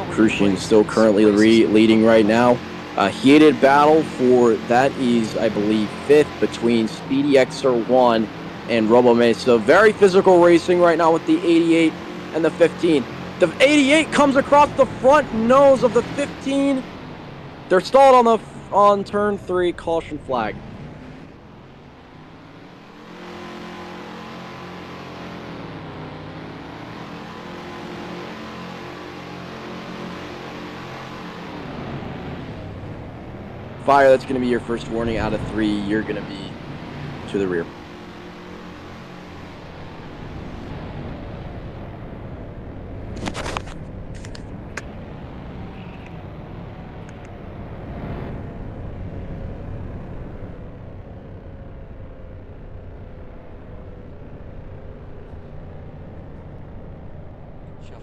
Crucian still currently leading right now. A heated battle for that is, I believe, 5th between Speedy XR1 and Robo Mesa. Very physical racing right now with the 88 and the 15. The 88 comes across the front nose of the 15. They're stalled on turn 3. Caution flag. Fire, that's going to be your first warning out of 3. You're going to be to the rear.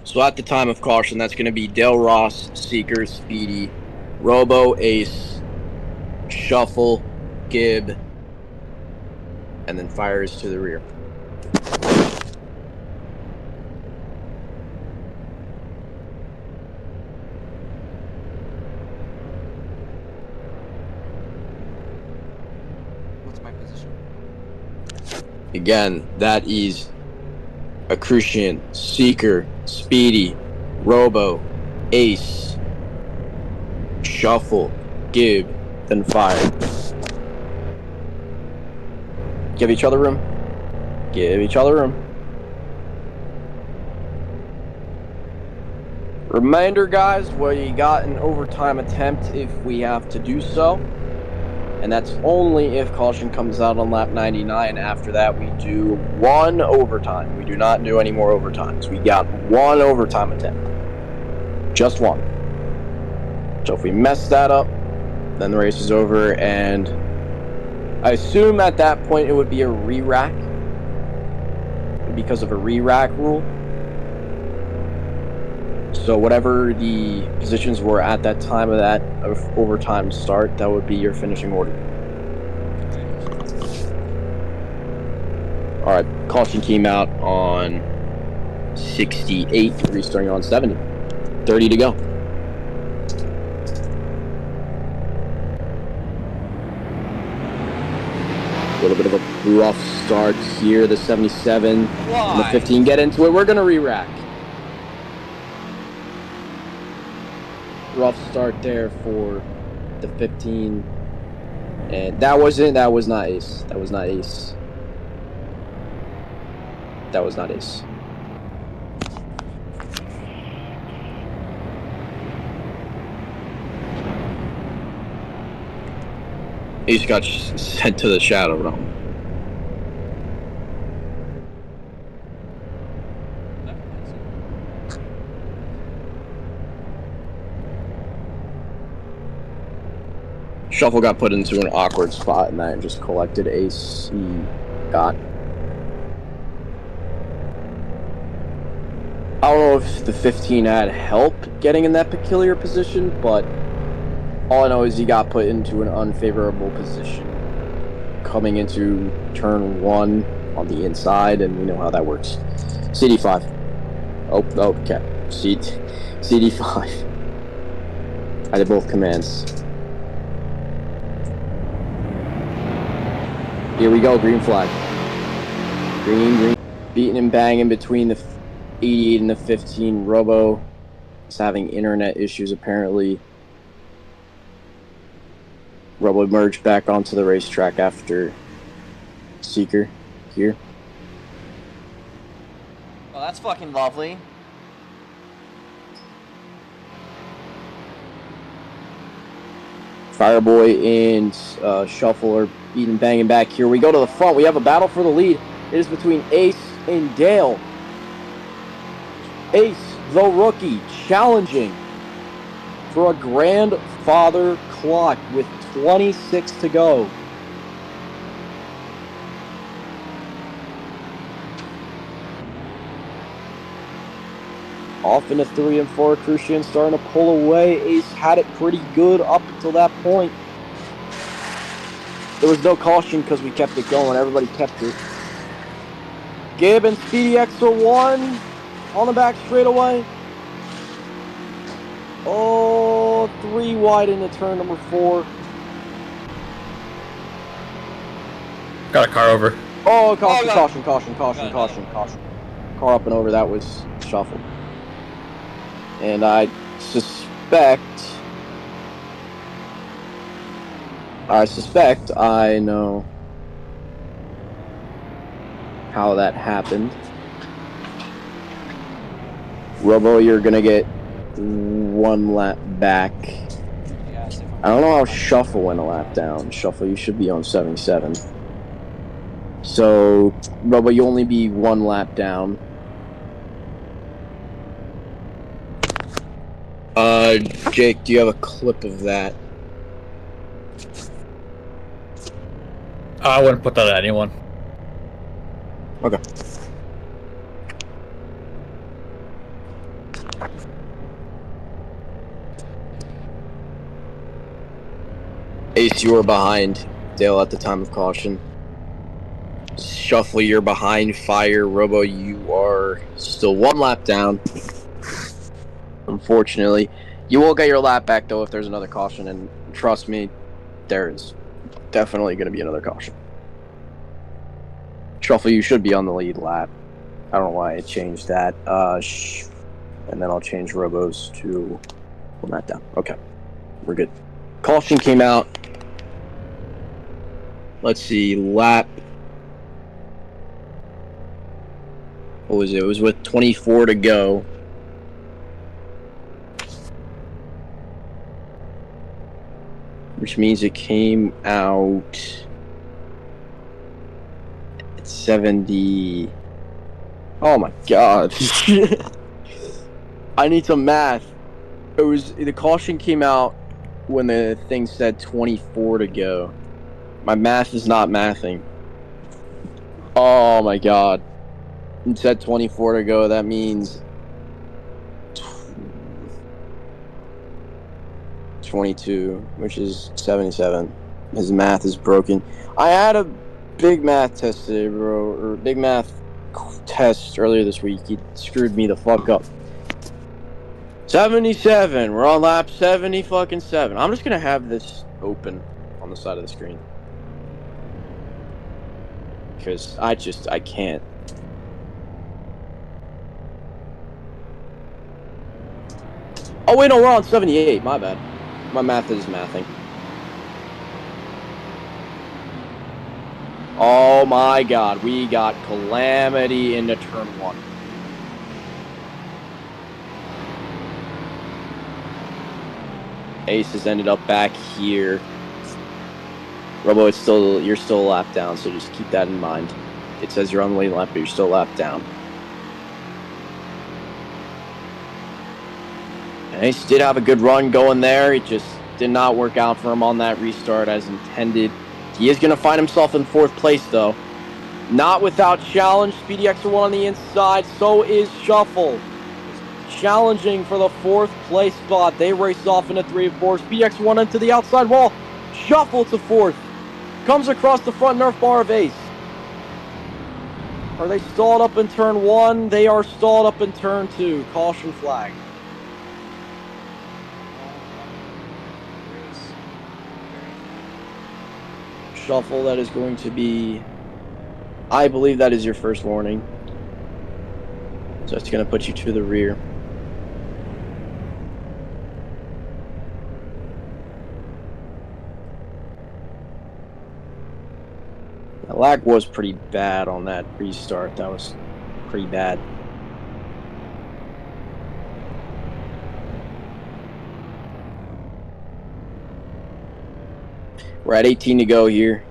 So at the time of caution, that's going to be Del Ross, Seeker, Speedy, Robo, Ace, Shuffle, Gibb, and then Fires to the rear. What's my position? Again, that is Accrucian, Seeker, Speedy, Robo, Ace, Shuffle, Gibb, then Fire. Give each other room. Give each other room. Reminder, guys, we got an overtime attempt if we have to do so. And that's only if caution comes out on lap 99. After that, we do 1 overtime. We do not do any more overtimes. We got 1 overtime attempt. Just 1. So if we mess that up, then the race is over, and I assume at that point it would be a re-rack because of a re-rack rule. So whatever the positions were at that time of that overtime start, that would be your finishing order. All right, caution came out on 68, restarting on 70. 30 to go. A little bit of a rough start here. The 77 and the 15 get into it. We're going to re-rack. Rough start there for the 15. And that was not ace. That was not ace. That was not ace. Ace got sent to the Shadow Realm. Shuffle got put into an awkward spot in that and just collected Ace. He got... I don't know if the 15 had help getting in that peculiar position, but all I know is he got put into an unfavorable position coming into turn 1 on the inside, and we know how that works. CD5. Oh, okay. CD5. I did both commands. Here we go, green flag. Green. Beating and banging between the 88 and the 15. Robo is having internet issues, apparently. Robo merged back onto the racetrack after Seeker here. Oh, that's fucking lovely. Fireboy and Shuffle are beating and banging back here. We go to the front. We have a battle for the lead. It is between Ace and Dale. Ace, the rookie, challenging for a grandfather clock with 26 to go. Off into 3 and 4. Crucian starting to pull away. Ace had it pretty good up until that point. There was no caution because we kept it going. Everybody kept it. Gibb and Speedy Extra 1 on the back straightaway. Oh, 3 wide into turn number 4. Got a car over. Oh, caution. Car up and over. That was Shuffle. And I suspect I know how that happened. Robo, you're gonna get 1 lap back. I don't know how Shuffle went a lap down. Shuffle, you should be on 77. So, Robo, you only be 1 lap down. Jake, do you have a clip of that? I wouldn't put that on anyone. Okay. Ace, you were behind Dale at the time of caution. Shuffle, you're behind Fire. Robo, you are still 1 lap down. Unfortunately. You will get your lap back, though, if there's another caution, and trust me, there is definitely going to be another caution. Shuffle, you should be on the lead lap. I don't know why I changed that. And then I'll change Robo's to pull that down. Okay, we're good. Caution came out. Let's see, lap. What was it? It was with 24 to go. Which means it came out at 70. Oh my god. I need some math. The caution came out when the thing said 24 to go. My math is not mathing. Oh my god. It said 24 to go. That means 22, which is 77. His math is broken. I had a big math test today, bro, or big math test earlier this week. He screwed me the fuck up. 77. We're on lap 70 fucking 7. I'm just gonna have this open on the side of the screen because I can't. Oh wait, no, we're on 78. My bad. My math is mathing. Oh my god, we got calamity into turn 1. Ace has ended up back here. Robo, you're still a lap down, so just keep that in mind. It says you're on the lead lap, but you're still a lap down. And Ace did have a good run going there. It just did not work out for him on that restart as intended. He is going to find himself in 4th place, though. Not without challenge. Speedy X1 on the inside. So is Shuffle. Challenging for the 4th place spot. They race off into 3 and 4. Speedy X1 into the outside wall. Shuffle to 4th. Comes across the front Nerf bar of Ace. Are they stalled up in turn 1? They are stalled up in turn 2. Caution flag. Shuffle, that is going to be... I believe that is your first warning. So it's going to put you to the rear. The lag was pretty bad on that restart. That was pretty bad. We're at 18 to go here.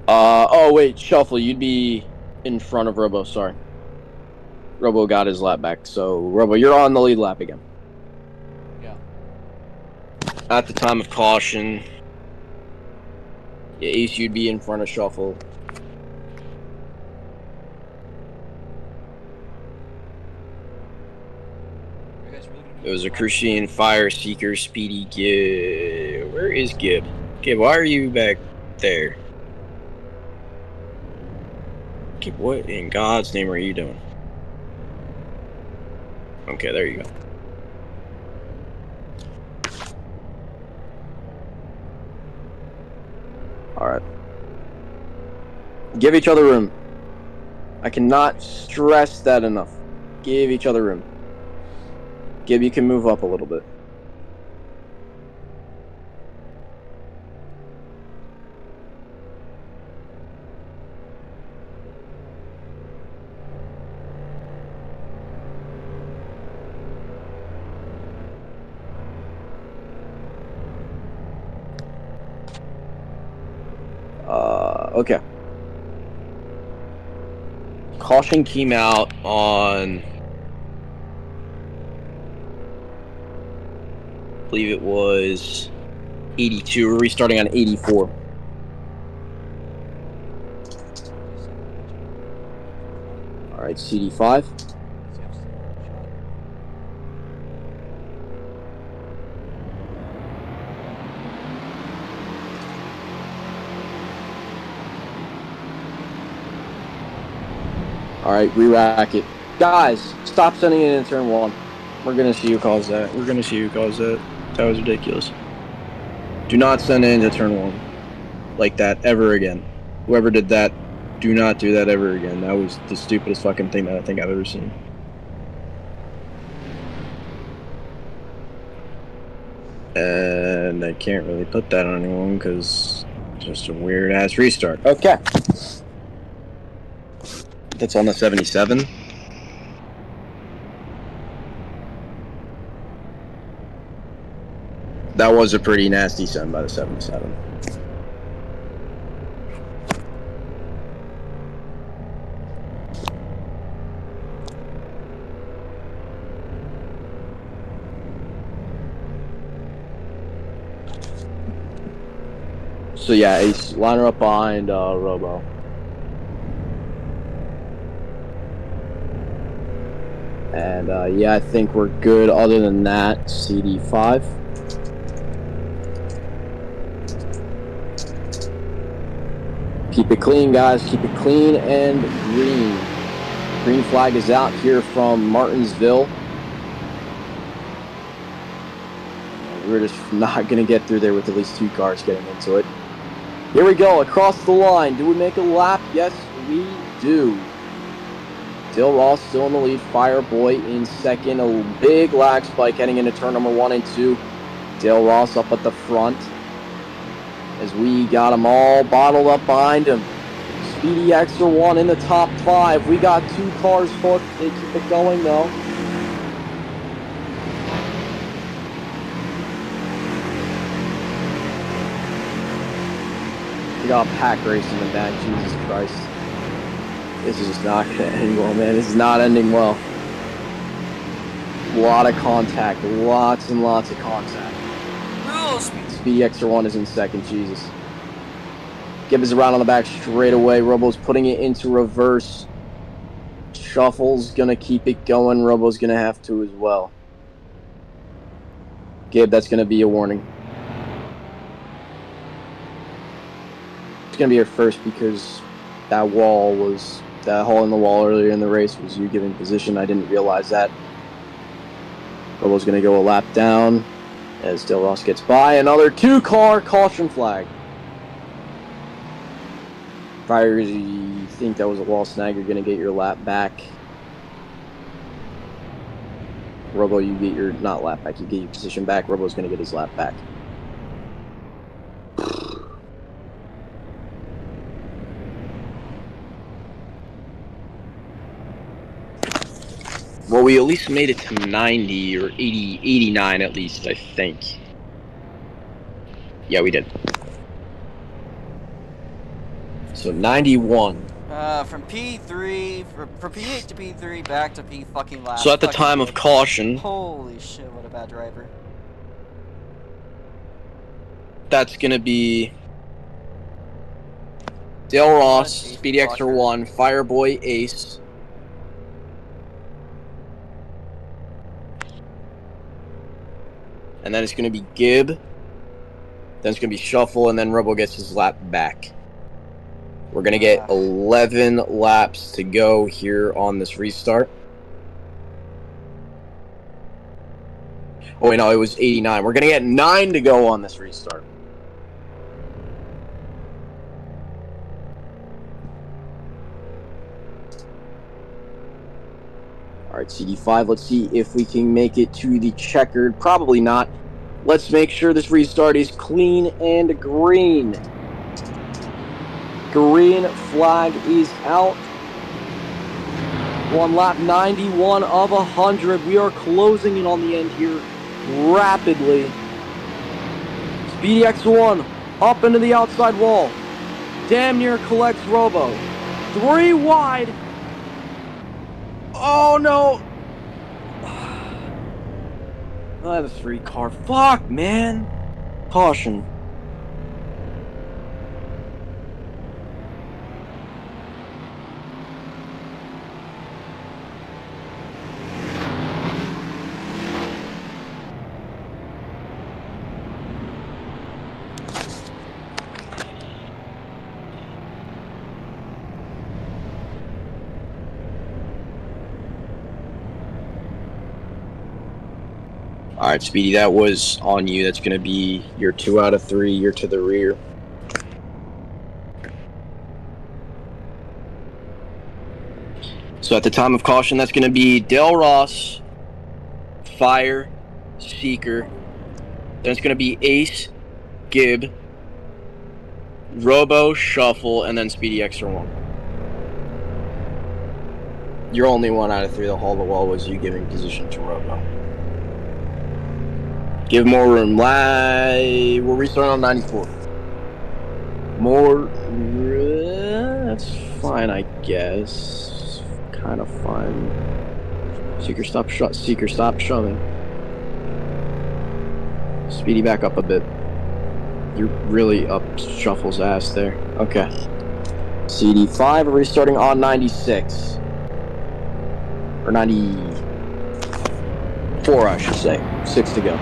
Oh wait, Shuffle, you'd be in front of Robo, sorry. Robo got his lap back, so Robo, you're on the lead lap again. Yeah. At the time of caution, yeah, Ace, you'd be in front of Shuffle. It was a Crucian, Fire Seeker, Speedy, Gib. Where is Gib? Gib, why are you back there? Gib, what in God's name are you doing? Okay, there you go. Alright. Give each other room. I cannot stress that enough. Give each other room. Gib, you can move up a little bit. Okay. Caution came out on... I believe it was 82. We're restarting on 84. Alright, CD5. Alright, re-rack it. Guys, stop sending it in turn 1. We're gonna see who calls that. We're gonna see who calls that. That was ridiculous. Do not send it into turn 1 like that ever again. Whoever did that, do not do that ever again. That was the stupidest fucking thing that I think I've ever seen. And I can't really put that on anyone because it's just a weird ass restart. Okay. That's on the 77. That was a pretty nasty send by the 77. So yeah, Ace, line her up behind Robo. And yeah, I think we're good other than that. CD5. Keep it clean, guys. Keep it clean and green. Green flag is out here from Martinsville. We're just not going to get through there with at least 2 cars getting into it. Here we go, across the line. Do we make a lap? Yes, we do. Dale Ross still in the lead. Fireboy in second. A big lag spike heading into turn number 1 and 2. Dale Ross up at the front. as we got them all bottled up behind him. Speedy Extra One in the top 5. We got 2 cars hooked. They keep it going though. We got pack race in the back. Jesus Christ. This is just not going to end well, man. This is not ending well. A lot of contact. Lots and lots of contact. Speedy Extra One is in second. Jesus. Gibb is around on the back straight away. Robo's putting it into reverse. Shuffle's going to keep it going. Robo's going to have to as well. Gibb, that's going to be a warning. It's going to be your first because that hole in the wall earlier in the race was you giving position. I didn't realize that. Robo's going to go a lap down as Del Ross gets by. Another 2-car caution flag. Fire, you think that was a wall snag, you're going to get your lap back. Robo, you get your, not lap back, you get your position back. Robo's going to get his lap back. Well, we at least made it to 90 or 80, 89 at least, I think. Yeah, we did. So 91. From P3, from P8 to P3, back to P fucking last. So at the time of caution, holy shit, what a bad driver. That's gonna be Dale Ross, Speedy Extra One, Fireboy Ace. And then it's gonna be Gibb. Then it's gonna be Shuffle, and then Robo gets his lap back. We're going to get 11 laps to go here on this restart. Oh, wait, no, it was 89. We're going to get 9 to go on this restart. All right, CD5, let's see if we can make it to the checkered. Probably not. Let's make sure this restart is clean and green. Green flag is out. We're on lap 91 of 100. We are closing in on the end here rapidly. Speedy X1 up into the outside wall. Damn near collects Robo. 3 wide. Oh no. I have a 3-car. Fuck, man. Caution. All right, Speedy, that was on you. That's going to be your 2 out of 3. You're to the rear. So at the time of caution, that's going to be Del Ross, Fire, Seeker. Then it's going to be Ace, Gibb, Robo, Shuffle, and then Speedy Extra One. Your only 1 out of 3 the whole wall was you giving position to Robo. Give more room. We're restarting on 94. More. That's fine, I guess. Kind of fine. Seeker, stop shoving. Speedy, back up a bit. You're really up Shuffle's ass there. Okay. CD5, restarting on 96. Or 94, I should say. 6 to go.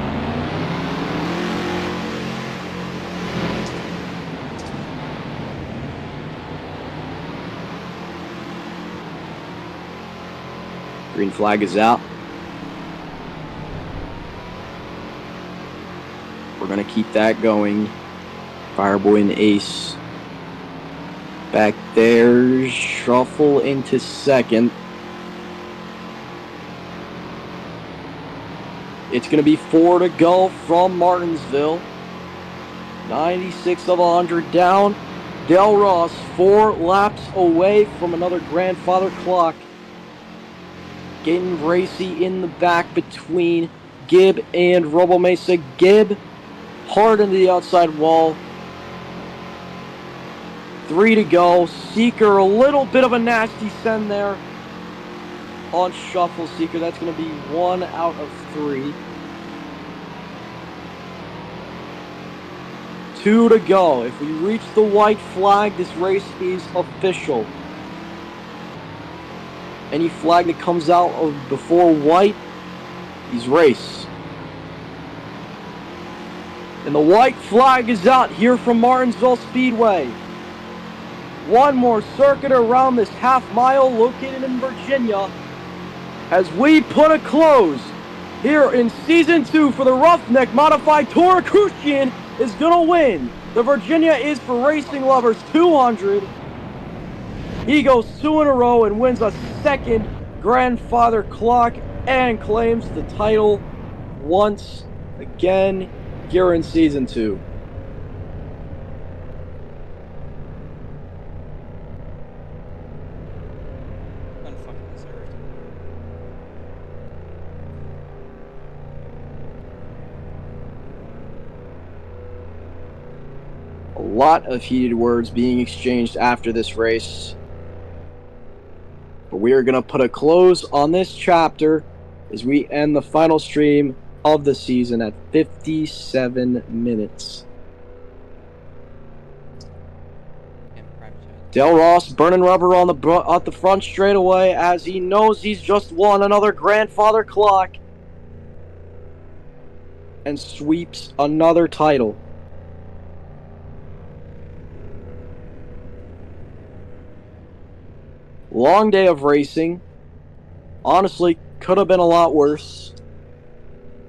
Green flag is out. We're going to keep that going. Fireboy and Ace. Back there. Shuffle into second. It's going to be 4 to go from Martinsville. 96 of 100 down. Del Ross 4 laps away from another grandfather clock. Getting racy in the back between Gibb and Robo Mesa. Gibb hard into the outside wall. 3 to go. Seeker, a little bit of a nasty send there on Shuffle. Seeker, that's going to be 1 out of 3. 2 to go. If we reach the white flag, this race is official. Any flag that comes out before white, he's race. And the white flag is out here from Martinsville Speedway. One more circuit around this half mile located in Virginia as we put a close here in Season 2 for the Roughneck Modified Tour. Crucian is going to win. The Virginia is for Racing Lovers 200. He goes 2 in a row and wins a second grandfather clock and claims the title once again here in Season 2. Unfucking deserved. A lot of heated words being exchanged after this race. But we are going to put a close on this chapter as we end the final stream of the season at 57 minutes. Del Ross burning rubber on at the front straightaway as he knows he's just won another grandfather clock and sweeps another title. Long day of racing. Honestly, could have been a lot worse.